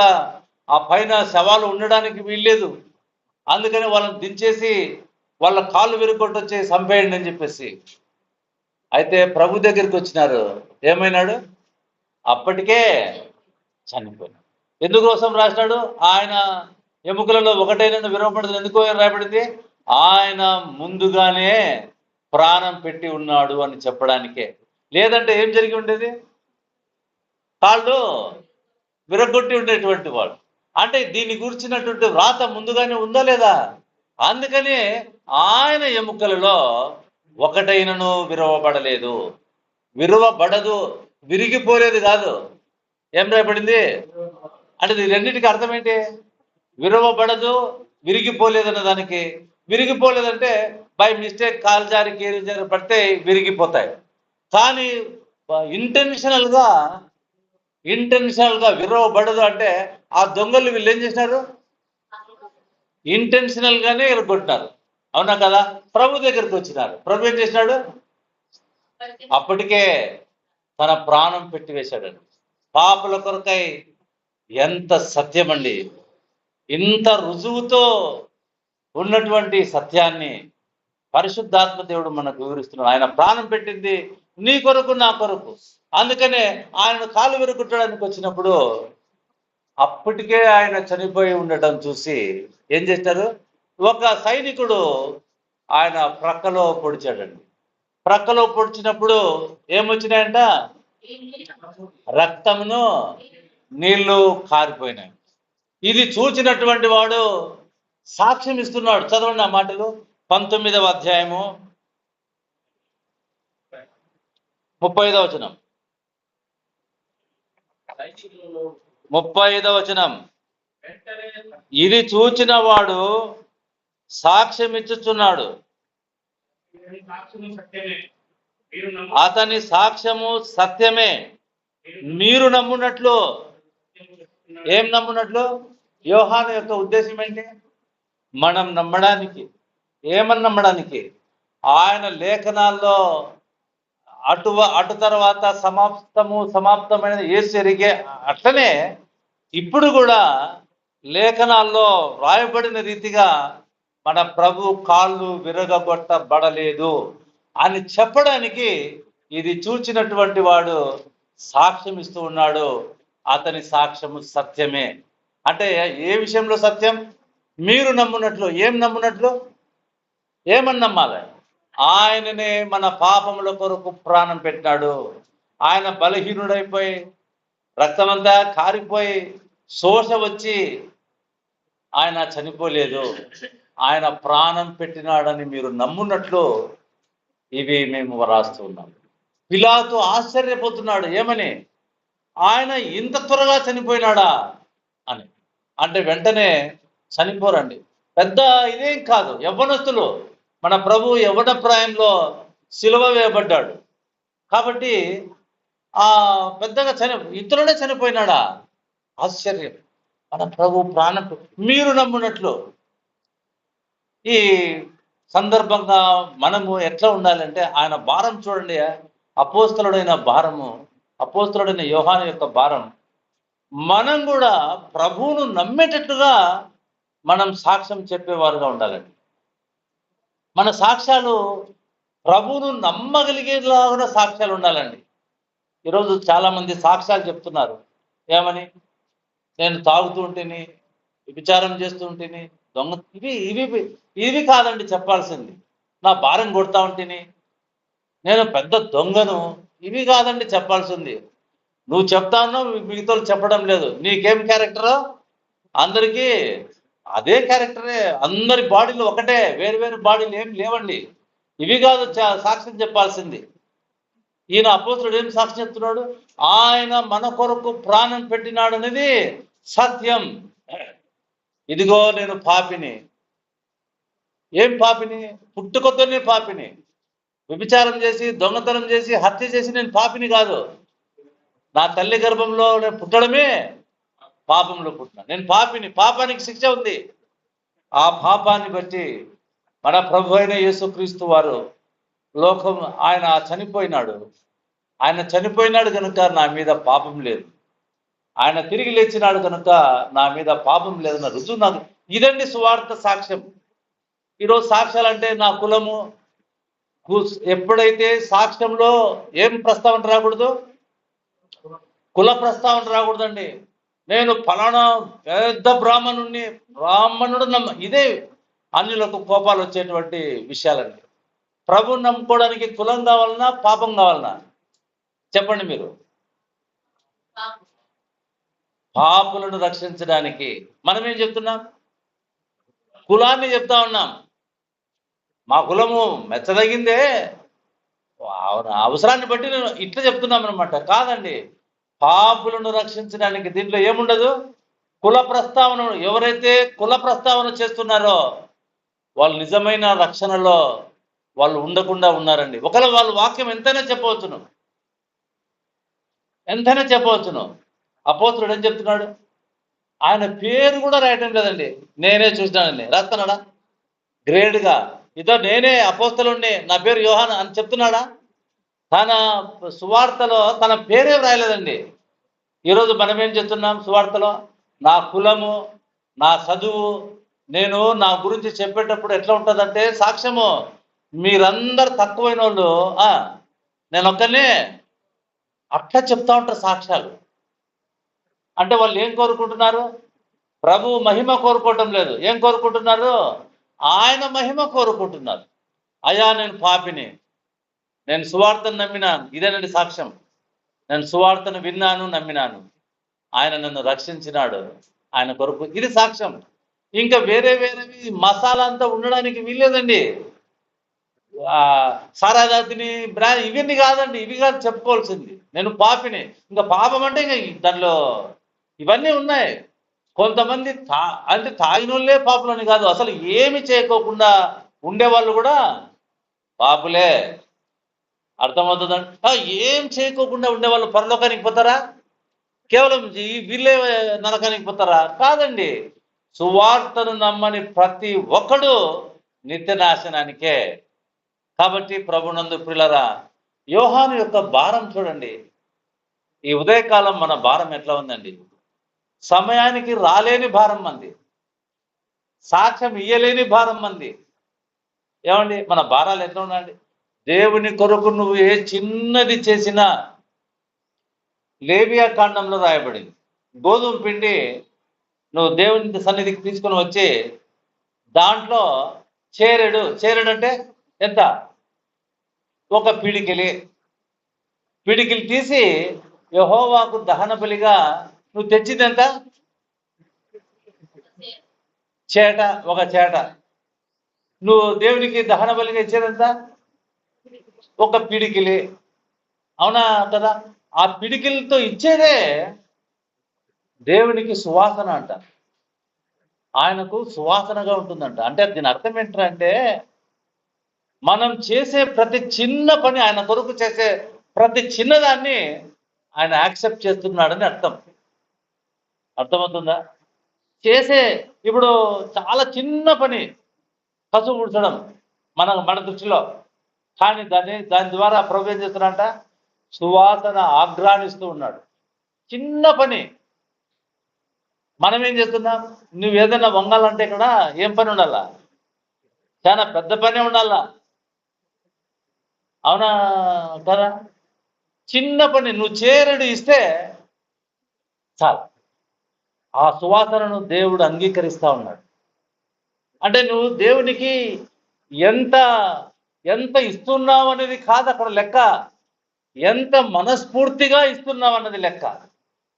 ఆ పైన శవాలు ఉండడానికి వీల్లేదు. అందుకని వాళ్ళని దించేసి వాళ్ళ కాళ్ళు విరుగొట్టొచ్చి చంపేయండి అని చెప్పేసి. అయితే ప్రభు దగ్గరికి వచ్చినారు, ఏమైనాడు? అప్పటికే చనిపోయినాడు. ఎందుకోసం రాసినాడు? ఆయన ఎముకలలో ఒకటైన విరవబడదు ఎందుకో రాయబడింది? ఆయన ముందుగానే ప్రాణం పెట్టి ఉన్నాడు అని చెప్పడానికే. లేదంటే ఏం జరిగి ఉండేది? కాళ్ళు విరగొట్టి ఉండేటువంటి వాడు. అంటే దీన్ని గురించినటువంటి వ్రాత ముందుగానే ఉందా లేదా? అందుకనే ఆయన ఎముకలలో ఒకటైనను విరవబడలేదు. విరవబడదు, విరిగిపోలేదు కాదు. ఏం రాయబడింది అంటే ఈ రెండింటికి అర్థం ఏంటి? విరవబడదు, విరిగిపోలేదు అన్న దానికి. విరిగిపోలేదంటే బై మిస్టేక్ కాలు జారి కీలు జారి పడితే విరిగిపోతాయి. కానీ ఇంటెన్షనల్గా విరవబడదు. అంటే ఆ దొంగలు వీళ్ళు ఏం చేసినారు? ఇంటెన్షనల్గానే ఎరగొట్టినారు. అవునా కదా? ప్రభు దగ్గరికి వచ్చినారు. ప్రభు ఏం చేసినాడు? అప్పటికే తన ప్రాణం పెట్టివేశాడండి పాపుల కొరకై. ఎంత సత్యం అండి! ఇంత రుజువుతో ఉన్నటువంటి సత్యాన్ని పరిశుద్ధాత్మ దేవుడు మనకు వివరిస్తున్నాడు. ఆయన ప్రాణం పెట్టింది నీ కొరకు, నా కొరకు. అందుకనే ఆయన కాలు విరగొట్టడానికి వచ్చినప్పుడు అప్పటికే ఆయన చనిపోయి ఉండటం చూసి ఏం చేశారు? ఒక సైనికుడు ఆయన ప్రక్కలో పొడిచాడండి. ప్రక్కలో పొడిచినప్పుడు ఏమొచ్చినాయంట? రక్తమును నీళ్లు కారిపోయినాయి. ఇది చూచినటువంటి వాడు సాక్ష్యం ఇస్తున్నాడు. చదవండి ఆ మాటలు. 19వ అధ్యాయము 35వ వచనం. 35వ వచనం. ఇది చూచిన వాడు సాక్ష్యం ఇచ్చుచున్నాడు. అతని సాక్ష్యము సత్యమే. మీరు నమ్మునట్లు. ఏం నమ్మునట్లు? యోహాను యొక్క ఉద్దేశం ఏంటి? మనం నమ్మడానికి. ఏమని నమ్మడానికి? ఆయన లేఖనాల్లో అటు తర్వాత సమాప్తమైన యేసు ఎరిగే. అట్లనే ఇప్పుడు కూడా లేఖనాల్లో రాయబడిన రీతిగా మన ప్రభు కాళ్ళు విరగొట్టబడలేదు అని చెప్పడానికి ఇది చూచినటువంటి వాడు సాక్ష్యం ఇస్తూ ఉన్నాడు. అతని సాక్ష్యము సత్యమే. అంటే ఏ విషయంలో సత్యం? మీరు నమ్మునట్లు. ఏం నమ్మునట్లు? ఏమని నమ్మాలి? ఆయననే మన పాపముల కొరకు ప్రాణం పెట్టినాడు. ఆయన బలహీనుడైపోయి రక్తమంతా కారిపోయి శోష వచ్చి ఆయన చనిపోలేదు. ఆయన ప్రాణం పెట్టినాడని మీరు నమ్మునట్లు ఇవి మేము రాస్తూ ఉన్నాం. పిలాతు ఆశ్చర్యపోతున్నాడు. ఏమని? ఆయన ఇంత త్వరగా చనిపోయినాడా అని. అంటే వెంటనే చనిపోరండి. పెద్ద ఇదేం కాదు. యవ్వనస్తులు. మన ప్రభు యవ్వన ప్రాయంలో సిలువ వేయబడ్డాడు కాబట్టి పెద్దగా ఇంతలోనే చనిపోయినాడా? ఆశ్చర్యం. మన ప్రభు ప్రాణం మీరు నమ్మునట్లు. ఈ సందర్భంగా మనము ఎట్లా ఉండాలంటే ఆయన భారం చూడండి. అపోస్తలుడైన యోహాను యొక్క భారం. మనం కూడా ప్రభువును నమ్మేటట్లుగా మనం సాక్ష్యం చెప్పేవారుగా ఉండాలండి. మన సాక్ష్యాలు ప్రభువును నమ్మగలిగేలాగా సాక్ష్యాలు ఉండాలండి. ఈరోజు చాలా మంది సాక్ష్యాలు చెప్తున్నారు. ఏమని? నేను తాగుతూ ఉంటేని, విచారం చేస్తూ ఉంటేని, దొంగ ఇవి కాదండి చెప్పాల్సింది. నా భారం కొడతా ఉంటేని, నేను పెద్ద దొంగను, ఇవి కాదండి చెప్పాల్సింది. నువ్వు చెప్తా ఉన్నావు, మిగతా చెప్పడం లేదు. నీకేం క్యారెక్టరో అందరికీ అదే క్యారెక్టరే. అందరి బాడీలు ఒకటే, వేరు వేరు బాడీలు ఏం లేవండి. ఇవి కాదు సాక్ష్యం చెప్పాల్సింది. ఈయన అపోస్తలుడు ఏం సాక్ష్యం చెప్తున్నాడు? ఆయన మన కొరకు ప్రాణం పెట్టినాడు అనేది సత్యం. ఇదిగో నేను పాపిని. ఏం పాపిని? పుట్టుకతోనే పాపిని. వ్యభిచారం చేసి, దొంగతనం చేసి, హత్య చేసి నేను పాపిని కాదు. నా తల్లి గర్భంలో నేను పుట్టడమే పాపంలో పుట్టిన నేను పాపిని. పాపానికి శిక్ష ఉంది. ఆ పాపాన్ని బట్టి మన ప్రభు అయిన యేసుక్రీస్తు వారు ఆయన చనిపోయినాడు కనుక నా మీద పాపం లేదు. ఆయన తిరిగి లేచినాడు కనుక నా మీద పాపం లేదన్న రుజువు నాకు. ఇదండి సువార్త సాక్ష్యం. ఈరోజు సాక్ష్యాలు అంటే నా కులము. ఎప్పుడైతే సాక్ష్యంలో ఏం ప్రస్తావన రాకూడదు? కుల ప్రస్తావన రాకూడదండి. నేను ఫలానా పెద్ద బ్రాహ్మణుడు ఇదే అన్యులకు కోపాలు వచ్చేటువంటి విషయాలండి. ప్రభుని నమ్ముకోవడానికి కులం కావాలన్నా పాపం కావాలన్నా చెప్పండి మీరు? పాపులను రక్షించడానికి మనం ఏం చెప్తున్నాం? కులాన్ని చెప్తా ఉన్నాం. మా కులము మెచ్చదగిందే, అవసరాన్ని బట్టి నేను ఇట్లా చెప్తున్నాం అనమాట. కాదండి, పాపులను రక్షించడానికి దీంట్లో ఏముండదు. కుల ప్రస్తావన. ఎవరైతే కుల ప్రస్తావన చేస్తున్నారో వాళ్ళు నిజమైన రక్షణలో వాళ్ళు ఉండకుండా ఉన్నారండి. ఒకవేళ వాళ్ళ వాక్యం ఎంతైనా చెప్పవచ్చును, ఎంతైనా చెప్పవచ్చును. అపోస్తులుడు ఏం చెప్తున్నాడు? ఆయన పేరు కూడా రాయటం లేదండి. నేనే చూసినానండి రాస్తున్నాడా? గ్రేడ్గా ఇదో నేనే అపోస్తలుణ్ణి, నా పేరు యోహాను అని చెప్తున్నాడా? తన సువార్తలో తన పేరే రాయలేదండి. ఈరోజు మనం ఏం చెప్తున్నాం సువార్తలో? నా కులము, నా చదువు, నేను నా గురించి చెప్పేటప్పుడు ఎట్లా ఉంటుందంటే సాక్ష్యము, మీరందరు తక్కువైన వాళ్ళు, నేను ఒక్కనే అట్లా చెప్తా ఉంటారు సాక్ష్యాలు. అంటే వాళ్ళు ఏం కోరుకుంటున్నారు? ప్రభు మహిమ కోరుకోవటం లేదు. ఏం కోరుకుంటున్నారు? ఆయన మహిమ కోరుకుంటున్నారు. అయ్యా నేను పాపిని, నేను సువార్తను నమ్మినాను, ఇదేనండి సాక్ష్యం. నేను సువార్తను విన్నాను, నమ్మినాను, ఆయన నన్ను రక్షించినాడు, ఆయన కొరకు, ఇది సాక్ష్యం. ఇంకా వేరే వేరేవి మసాలా అంతా ఉండడానికి వీల్లేదండి. సారాదాతిని ఇవన్నీ కాదండి, ఇవి కాదు చెప్పుకోవాల్సింది. నేను పాపిని, ఇంకా పాపం అంటే ఇంకా దానిలో ఇవన్నీ ఉన్నాయి. కొంతమంది అంటే తాగినోళ్ళే పాపులని కాదు, అసలు ఏమి చేయకోకుండా ఉండేవాళ్ళు కూడా పాపులే. అర్థమవుతుందండి? ఏం చేయకోకుండా ఉండేవాళ్ళు పరలోకానికి పోతారా? కేవలం వీళ్ళే నరకానికి పోతారా? కాదండి. సువార్తను నమ్మని ప్రతి ఒక్కడు నిత్య నాశనానికే. కాబట్టి ప్రభునందు ప్రియులారా, యోహాను యొక్క భారం చూడండి. ఈ ఉదయకాలం మన భారం ఎట్లా ఉందండి? సమయానికి రాలేని భారం మంది, సాక్ష్యం ఇయ్యలేని భారం మంది. ఏమండి మన భారాలు ఎట్లా ఉండండి? దేవుని కొరకు నువ్వు ఏ చిన్నది చేసినా, లేవియా కాండంలో రాయబడింది, గోధుమ పిండి నువ్వు దేవుని సన్నిధికి తీసుకొని వచ్చి దాంట్లో చేరెడు అంటే ఎంత? ఒక పిడికిలి తీసి యెహోవాకు దహన బలిగా నువ్వు తెచ్చింది ఎంత? ఒక చేట. నువ్వు దేవునికి దహన బలిగా ఇచ్చేదంత? ఒక పిడికిలి. అవునా కదా? ఆ పిడికిలతో ఇచ్చేదే దేవునికి సువాసన అంట, ఆయనకు సువాసనగా ఉంటుందంట. అంటే దీని అర్థం ఏంటంటే, మనం చేసే ప్రతి చిన్న పని, ఆయన కొరకు చేసే ప్రతి చిన్నదాన్ని ఆయన యాక్సెప్ట్ చేస్తున్నాడని అర్థం. అర్థమవుతుందా? ఇప్పుడు చాలా చిన్న పని కసువు ఊడ్చడం మన దృష్టిలో, కానీ దాని ద్వారా ప్రభు ఏం చేస్తున్నాడంట? సువాసన ఆఘ్రానిస్తూ ఉన్నాడు. చిన్న పని. మనం ఏం చేస్తున్నాం? నువ్వు ఏదైనా వంగాలంటే ఇక్కడ ఏం పని ఉండాలా? చాలా పెద్ద పనే ఉండాలా, అవునా కదా? చిన్న పని నువ్వు చేరెడు ఇస్తే చాలు, ఆ సువాసనను దేవుడు అంగీకరిస్తా ఉన్నాడు. అంటే నువ్వు దేవునికి ఎంత ఎంత ఇస్తున్నావు అనేది కాదు అక్కడ లెక్క, ఎంత మనస్ఫూర్తిగా ఇస్తున్నావు అన్నది లెక్క.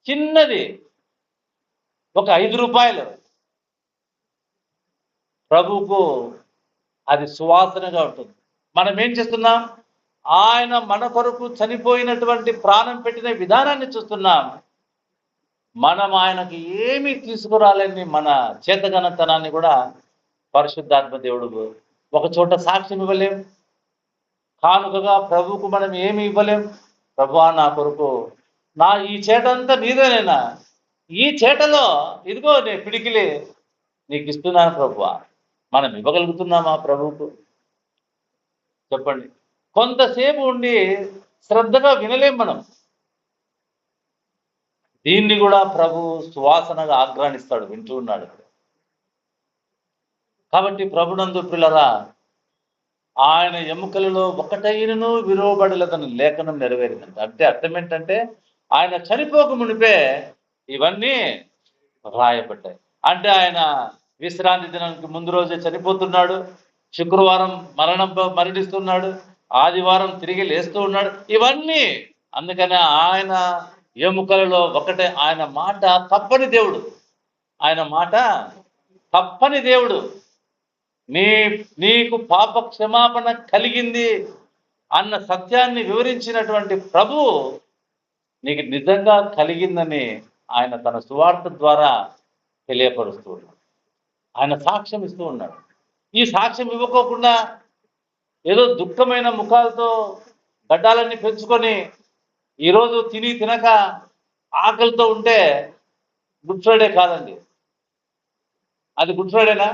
చిన్నది ఒక 5 రూపాయలు ప్రభువుకు అది సువాసనగా ఉంటుంది. మనం ఏం చేస్తున్నాం? ఆయన మన కొరకు చనిపోయినటువంటి ప్రాణం పెట్టిన విధానాన్ని చూస్తున్నాం. మనం ఆయనకి ఏమీ తీసుకురాలేని మన చేతగనతనాన్ని కూడా పరిశుద్ధాత్మ దేవుడు ఒక చోట సాక్ష్యం ఇవ్వలేం. కానుకగా ప్రభువుకు మనం ఏమి ఇవ్వలేం. ప్రభువా నా కొరకు ఈ చేటంతా నీదేనైనా, ఈ చేటలో ఇదిగో నీ పిడికిలి నీకు ఇస్తున్నాను ప్రభువా. మనం ఇవ్వగలుగుతున్నామా ప్రభువుకు? చెప్పండి. కొంతసేపు ఉండి శ్రద్ధగా వినలేం మనం. దీన్ని కూడా ప్రభు సువాసనగా ఆఘ్రానిస్తాడు, వింటూ ఉన్నాడు. కాబట్టి ప్రభునందు ప్రియులారా, ఆయన ఎముకలలో ఒకటైనను విలువబడలేదని లేఖనం నెరవేరిందంట. అంటే అర్థం ఏంటంటే, ఆయన చనిపోక మునిపే ఇవన్నీ రాయబడ్డాయి. అంటే ఆయన విశ్రాంతి దినానికి ముందు రోజే చనిపోతున్నాడు, శుక్రవారం మరణిస్తున్నాడు, ఆదివారం తిరిగి లేస్తూ ఉన్నాడు. ఇవన్నీ అందుకనే ఆయన ఎముకలలో ఒకటే. ఆయన మాట తప్పని దేవుడు, ఆయన మాట తప్పని దేవుడు. నీకు పాప క్షమాపణ కలిగింది అన్న సత్యాన్ని వివరించినటువంటి ప్రభు నీకు నిజంగా కలిగిందని ఆయన తన సువార్త ద్వారా తెలియపరుస్తూ ఉన్నాడు. ఆయన సాక్ష్యం ఇస్తూ ఉన్నాడు. ఈ సాక్ష్యం ఇవ్వకోకుండా ఏదో దుఃఖమైన ముఖాలతో గడ్డాలన్నీ పెంచుకొని ఈరోజు తిని తినక ఆకలితో ఉంటే గుడ్ ఫ్రైడే కాదండి. అది గుడ్ ఫ్రైడేనా?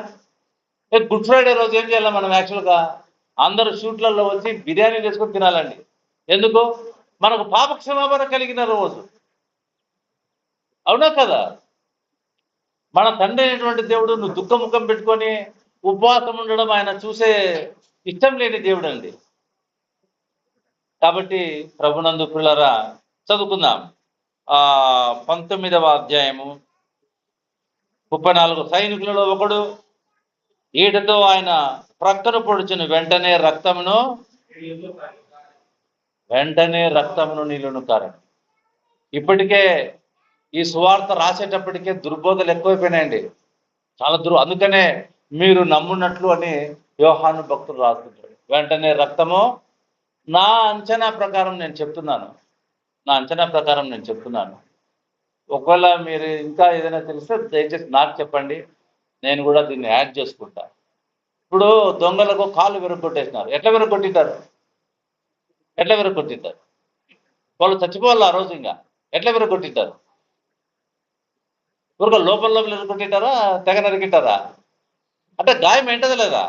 గుడ్ ఫ్రైడే రోజు ఏం చేయాలి మనం? యాక్చువల్గా అందరూ షూట్లలో వచ్చి బిర్యానీ చేసుకొని తినాలండి. ఎందుకు? మనకు పాపక్షమాపణ కలిగిన రోజు. అవునా కదా? మన తండ్రి అయినటువంటి దేవుడు నువ్వు దుఃఖముఖం పెట్టుకొని ఉపవాసం ఉండడం ఆయన చూసే ఇష్టం లేని దేవుడు అండి. కాబట్టి ప్రభునందు ప్రియులారా చదువుకుందాం. 19వ అధ్యాయము 34. సైనికులలో ఒకడు ఈటతో ఆయన ప్రక్కను పొడుచును, వెంటనే రక్తమును నీళ్లను కారండి. ఇప్పటికే ఈ సువార్త రాసేటప్పటికే దుర్బోధలు ఎక్కువైపోయినాయండి. చాలా అందుకనే మీరు నమ్మున్నట్లు అని యోహాను భక్తులు రాస్తుంటాడు. వెంటనే రక్తము. నా అంచనా ప్రకారం నేను చెప్తున్నాను. ఒకవేళ మీరు ఇంకా ఏదైనా తెలిస్తే దయచేసి నాకు చెప్పండి, నేను కూడా దీన్ని యాడ్ చేసుకుంటా. ఇప్పుడు దొంగలకు కాళ్ళు విరగొట్టేసినారు. ఎట్లా విరగొట్టింటారు? వాళ్ళు చచ్చిపోవాలి ఆ రోజు. ఇంకా ఎట్లా విరగొట్టింటారు? ఊరుగా లోపల విరగొట్టింటారా? తెగ నరికింటారా? అంటే గాయం ఏంటది లేదా?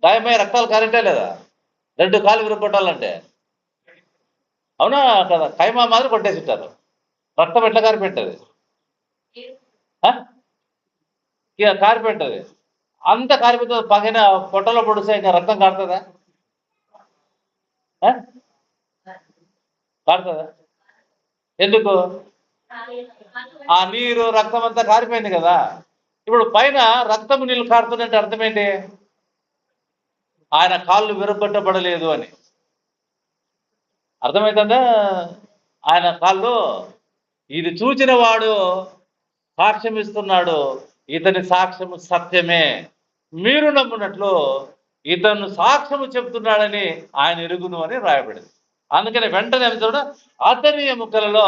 గాయమై రక్తాలు కారింటే లేదా? 2 కాళ్ళు విరగొట్టాలంటే. అవునా కదా? కైమా మాదిరి కొట్టేసింటారు. రక్తం ఎట్లా కారిపెట్టది? కారిపెట్టది. అంత కారిపోతుంది. పగిన పొట్టలో పొడిస్తే ఇంకా రక్తం కారుతుందా? ఎందుకు? ఆ నీరు రక్తం అంతా కారిపోయింది కదా. ఇప్పుడు పైన రక్తము నీళ్ళు కారుతుందంటే అర్థం ఏంటి? ఆయన కాళ్ళు విరగొట్టబడలేదు అని అర్థమవుతుందా? ఆయన కాళ్ళు ఇది చూచిన వాడు సాక్ష్యం ఇస్తున్నాడు, ఇతని సాక్ష్యము సత్యమే, మీరు నమ్మునట్లు ఇతను సాక్ష్యము చెప్తున్నాడని ఆయన ఎరుగును అని రాయబడింది. అందుకని వెంటనే చూడ అతని ఎముకలలో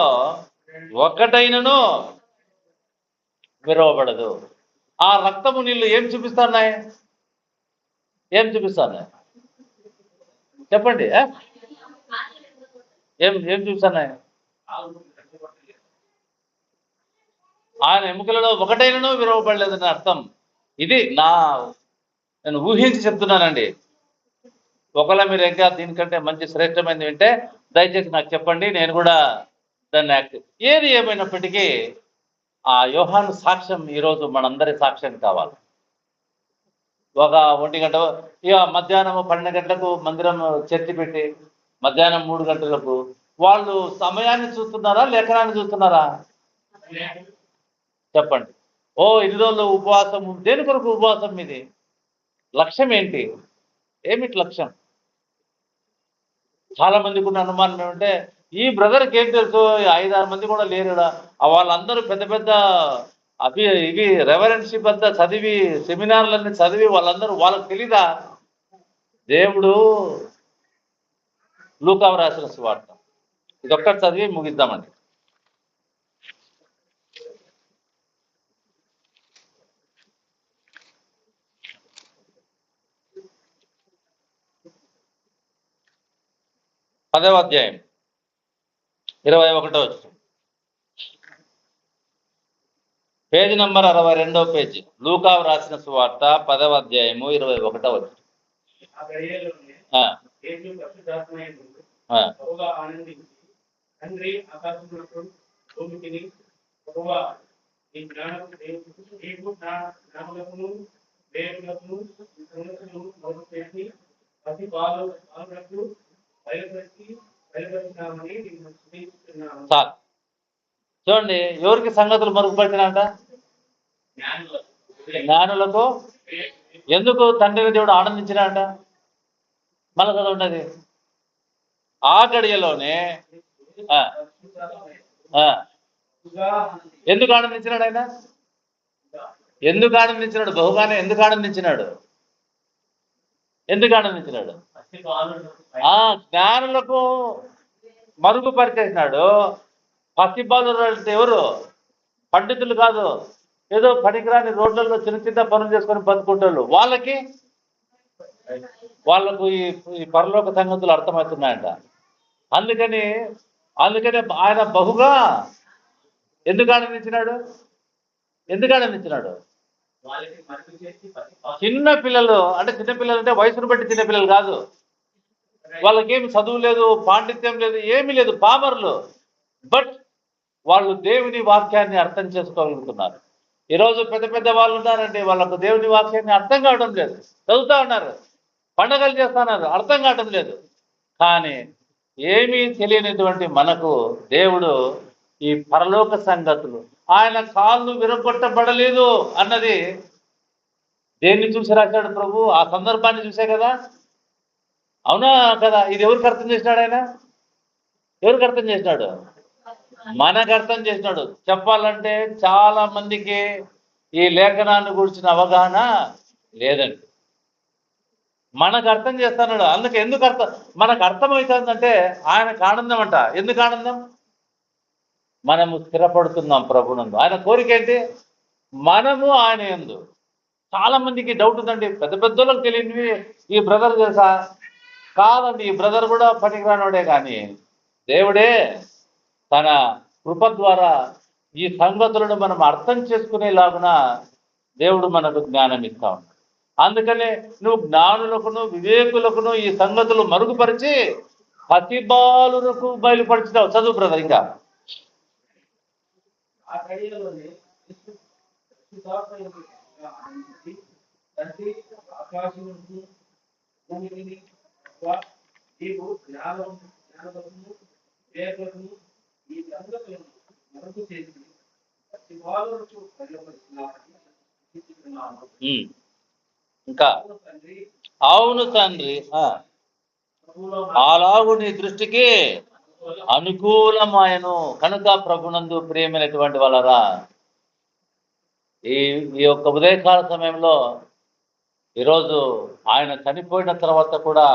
ఒక్కటైనను విరవబడదు. ఆ రక్తము నీళ్ళు ఏం చూపిస్తున్నాయి? చెప్పండి. ఏం చూపిస్తున్నాయి? ఆయన ఎముకలలో ఒకటైనను విరవబడలేదని అర్థం. ఇది నేను ఊహించి చెప్తున్నానండి. ఒకవేళ మీరు ఇంకా దీనికంటే మంచి శ్రేష్టమైనది వింటే దయచేసి నాకు చెప్పండి, నేను కూడా దాన్ని ఏది ఏమైనప్పటికీ ఆ యోహాను సాక్ష్యం ఈరోజు మనందరి సాక్ష్యం కావాలి. ఒక 1 గంట ఇక మధ్యాహ్నం 12 గంటలకు మందిరం చర్చి పెట్టి మధ్యాహ్నం 3 గంటలకు వాళ్ళు సమయాన్ని చూస్తున్నారా, లేఖనాన్ని చూస్తున్నారా? చెప్పండి. ఇన్ని రోజులు ఉపవాసం. దేని కొరకు ఉపవాసం? ఇది లక్ష్యం ఏంటి? ఏమిటి లక్ష్యం? చాలా మందికి ఉన్న అనుమానం ఏమంటే, ఈ బ్రదర్కి ఏం తెలుసు, 5-6 మంది కూడా లేరు. వాళ్ళందరూ పెద్ద పెద్ద ఇవి రెవరెన్షిప్ అంతా చదివి, సెమినార్లన్నీ చదివి వాళ్ళందరూ, వాళ్ళకి తెలీదా? దేవుడు లూకా రాసిన సువార్త ఇదొక్కటి చదివి ముగిద్దామండి. పదవ అధ్యాయం 21వ వచనం, పేజీ నంబర్ 62వ పేజీ. లూకా రాసిన సువార్త 10వ అధ్యాయము 21వ వచనం. చూడండి, ఎవరికి సంగతులు మరుగుపరిచినంట? జ్ఞానులకు. ఎందుకు తండ్రి దేవుడు ఆనందించినాట? మళ్ళీ చదవండి. ఆ గడియలోనే ఎందుకు ఆనందించినాడు ఆయన? బహుగానే ఎందుకు ఆనందించినాడు? జ్ఞానులకు మరుగుపరిచేసినాడు. పసిబాలురు అంటే ఎవరు? పండితులు కాదు, ఏదో పనికిరాని రోడ్లలో చిన్న చిన్న పనులు చేసుకొని బతుకుంటారు. వాళ్ళకి వాళ్ళకు ఈ పరలోక సంగతులు అర్థమవుతున్నాయంట. అందుకని ఆయన బహుగా ఎందుకు ఆనందించినాడు? వాళ్ళకి మరుపు చేసి చిన్న పిల్లలు అంటే వయసును బట్టి చిన్న పిల్లలు కాదు, వాళ్ళకేమి చదువు లేదు, పాండిత్యం లేదు, ఏమీ లేదు, పామరులు. బట్ వాళ్ళు దేవుని వాక్యాన్ని అర్థం చేసుకోగలుగుతున్నారు. ఈరోజు పెద్ద పెద్ద వాళ్ళు ఉన్నారండి, వాళ్ళకు దేవుని వాక్యాన్ని అర్థం కావడం లేదు. చదువుతా ఉన్నారు, పండగలు చేస్తున్నారు, అర్థం కావడం లేదు. కానీ ఏమీ తెలియనిటువంటి మనకు దేవుడు ఈ పరలోక సంగతులు, ఆయన కాళ్ళు విరగొట్టబడలేదు అన్నది దేన్ని చూసి రాశాడు ప్రభు? ఆ సందర్భాన్ని చూసే కదా. అవునా కదా? ఇది ఎవరికి అర్థం చేసినాడు ఆయన? ఎవరికి అర్థం చేసినాడు? మనకు అర్థం చేసినాడు. చెప్పాలంటే చాలా మందికి ఈ లేఖనాన్ని గురించిన అవగాహన లేదండి. మనకు అర్థం చేస్తున్నాడు. అందుకే మనకు అర్థమవుతుందంటే ఆయనకు ఆనందం అంట. ఎందుకు ఆనందం? మనము స్థిరపడుతున్నాం ప్రభునందు. ఆయన కోరిక ఏంటి? మనము ఆయన యందు. చాలా మందికి డౌట్ ఉందండి, పెద్ద పెద్దోళ్ళకి తెలియనివి ఈ బ్రదర్ తెలుసా? కాదండి, ఈ బ్రదర్ కూడా పనికిరానోడే, కానీ దేవుడే తన కృప ద్వారా ఈ సంగతులను మనం అర్థం చేసుకునేలాగున దేవుడు మనకు జ్ఞానం ఇస్తా ఉన్నాడు. అందుకనే నువ్వు జ్ఞానులకును వివేకులకును ఈ సంగతులు మరుగుపరిచి పతిబాలులకు బయలుపరిచినావు. చదువు బ్రదర్ ఇంకా. ఆ గడియలోనే తండ్రి ఆకాశమును భూమిని నీవు జ్ఞానమును వివేకమును ఈ సంగతులను మరుగు చేసి శివాలకు బయలుపరిచినావని ఇంకా అవును తండ్రి, అలాగు నీ దృష్టికి అనుకూలమాయను కనుక ప్రభునందు ప్రియమైనటువంటి వాళ్ళరా, ఈ యొక్క ఉదయకాల సమయంలో ఈరోజు ఆయన చనిపోయిన తర్వాత కూడా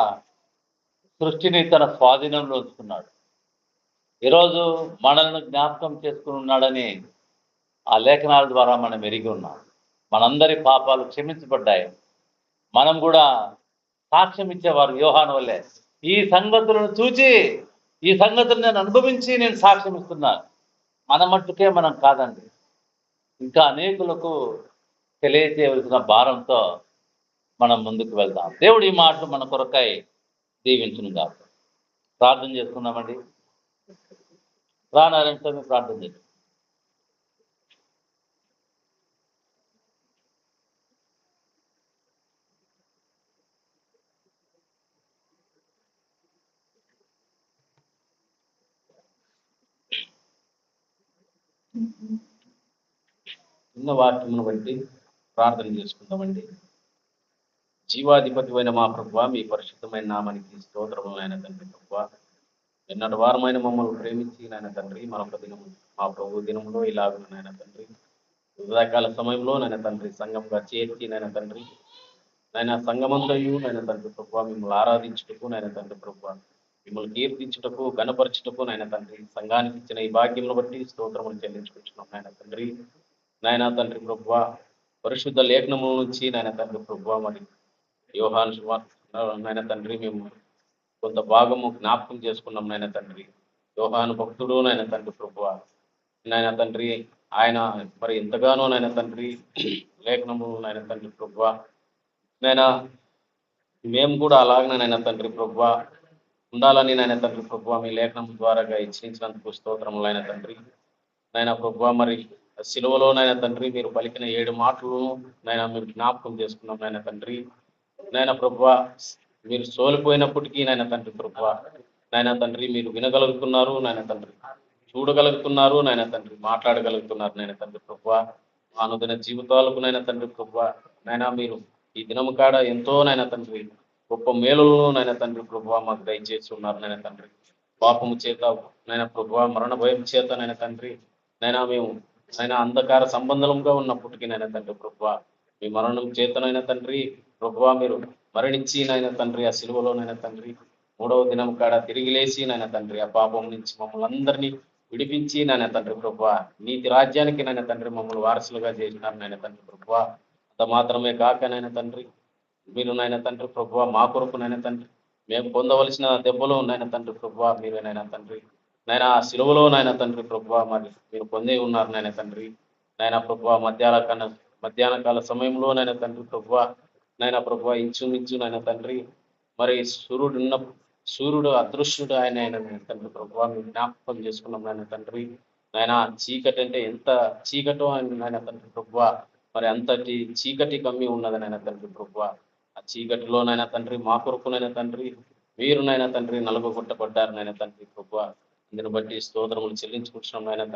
సృష్టిని తన స్వాధీనంలో ఉంచుకున్నాడు. ఈరోజు మనల్ని జ్ఞాపకం చేసుకుని ఉన్నాడని ఆ లేఖనాల ద్వారా మనం ఎరిగి ఉన్నాం. మనందరి పాపాలు క్షమించబడ్డాయి. మనం కూడా సాక్ష్యం ఇచ్చేవారు యోహాను వల్లే. ఈ సంగతులను చూచి, ఈ సంగతులు నేను అనుభవించి నేను సాక్ష్యం ఇస్తున్నాను. మన మట్టుకే మనం కాదండి, ఇంకా అనేకులకు తెలియజేయవలసిన భారంతో మనం ముందుకు వెళ్దాం. దేవుడు ఈ మాటలు మన కొరకై దీవించును గాక. ప్రార్థన చేసుకుందామండి. నారాయణ స్వామి ప్రార్థన చేద్దాం. చిన్న వాక్యమును బట్టి ప్రార్థన చేసుకుందామండి. జీవాధిపతి అయిన మా ప్రభువా, మీ పరిశుద్ధమైన నామానికి స్తోత్రములు నాయన తండ్రి. ప్రభువా, ఎన్నటి వారమైన మమ్మల్ని ప్రేమించి నాయన తండ్రి, మరొక దినము మా ప్రభు దినంలో ఇలాగున నాయన తండ్రి, ఉదయకాల సమయంలో నాయన తండ్రి సంఘంగా చేర్చి నాయన తండ్రి, నాయన సంఘమంతయు నాయన తండ్రి ప్రభువా మిమ్మల్ని ఆరాధించుటకు నాయన తండ్రి ప్రభువా, మిమ్మల్ని కీర్తించుటకు గణపరచుటకు నాయన తండ్రి సంఘానికి ఇచ్చిన ఈ భాగ్యమును బట్టి స్తోత్రములు చెల్లించుకుంటున్నాం నాయన తండ్రి. నాయన తండ్రి ప్రభువా, పరిశుద్ధ లేఖనము నుంచి నాయన తండ్రి ప్రభువా, మరి యోహాను నాయన తండ్రి మేము కొంత భాగము జ్ఞాపకం చేసుకున్నాం నాయన తండ్రి. యోహాను భక్తుడు నాయన తండ్రి ప్రభువా, నాయన తండ్రి ఆయన మరి ఎంతగానో నాయన తండ్రి లేఖనము నాయన తండ్రి ప్రభువా, నాయన మేము కూడా అలాగనే నాయన తండ్రి ప్రభువా ఉండాలని నాయన తండ్రి ప్రభువా మీ లేఖనం ద్వారాగా ఇచ్చించినందుకు స్తోత్రములు నాయన తండ్రి. నాయన ప్రభువా, మరి సిలువలో నాయన తండ్రి మీరు పలికిన 7 మాటలు నాయన మేము జ్ఞాపకం చేసుకున్నాం నాయన తండ్రి. నాయన ప్రభువా, మీరు సోలిపోయినప్పటికీ నాయన తండ్రి ప్రభువా, నాయన తండ్రి మీరు వినగలుగుతున్నారు నాయన తండ్రి, చూడగలుగుతున్నారు నాయన తండ్రి, మాట్లాడగలుగుతున్నారు నాయన తండ్రి ప్రభువా. అనుదిన జీవితాలకు నాయన తండ్రి ప్రభువా, నాయన మీరు ఈ దినము కాడ ఎంతో నాయన తండ్రి గొప్ప మేలులను నాయన తండ్రి ప్రభువా మాకు దయచేసి ఉన్నారు నాయన తండ్రి. పాపము చేత నాయన ప్రభువా, మరణ భయం చేత నాయన తండ్రి, నాయన మేము ఆయన అంధకార సంబంధంగా ఉన్నప్పటికీ నాయన తండ్రి ప్రభువా, మీ మరణం చేతనైనా తండ్రి ప్రభువా మీరు మరణించి నాయన తండ్రి ఆ సిలువలో నాయన తండ్రి 3వ దినం కాడ తిరిగి లేచి నాయన తండ్రి ఆ పాపం నుంచి మమ్మల్ని అందరినీ విడిపించి నాయన తండ్రి ప్రభువా నీతి రాజ్యానికి నాయన తండ్రి మమ్మల్ని వారసులుగా చేసినారు నాయన తండ్రి ప్రభువా. అంత మాత్రమే కాక నాయన తండ్రి మీరు నాయన తండ్రి ప్రభువ మా కొరకు నాయన తండ్రి మేము పొందవలసిన దెబ్బలు నాయన తండ్రి ప్రభువ మీరు నాయన తండ్రి నాయన ఆ సిలువలో నాయన తండ్రి ప్రభువ మరి మీరు పొంది ఉన్నారు నాయన తండ్రి నాయన ప్రభువ మధ్యాహ్న కాల సమయంలో నాయన తండ్రి ప్రభువ నాయన ప్రభువ ఇంచుమించు నాయన తండ్రి మరి సూర్యుడు అదృశ్యుడు ఆయన నాయన తండ్రి ప్రభువ మేము జ్ఞాపకం చేసుకున్నాం నాయన తండ్రి నాయన చీకటి అంటే ఎంత చీకటో అని నాయన తండ్రి ప్రభువ మరి అంతటి చీకటి కమ్మి ఉన్నది నాయన తండ్రి ప్రభువ ఆ చీకటిలో నాయన తండ్రి మా కొరకు నాయన తండ్రి మీరు నాయన తండ్రి నలుగుగొట్టబడ్డారు నాయన తండ్రి ప్రభువ దీన్ని బట్టి స్తోత్రములు చెల్లించుకుంటున్నాం నాయన తండ్రి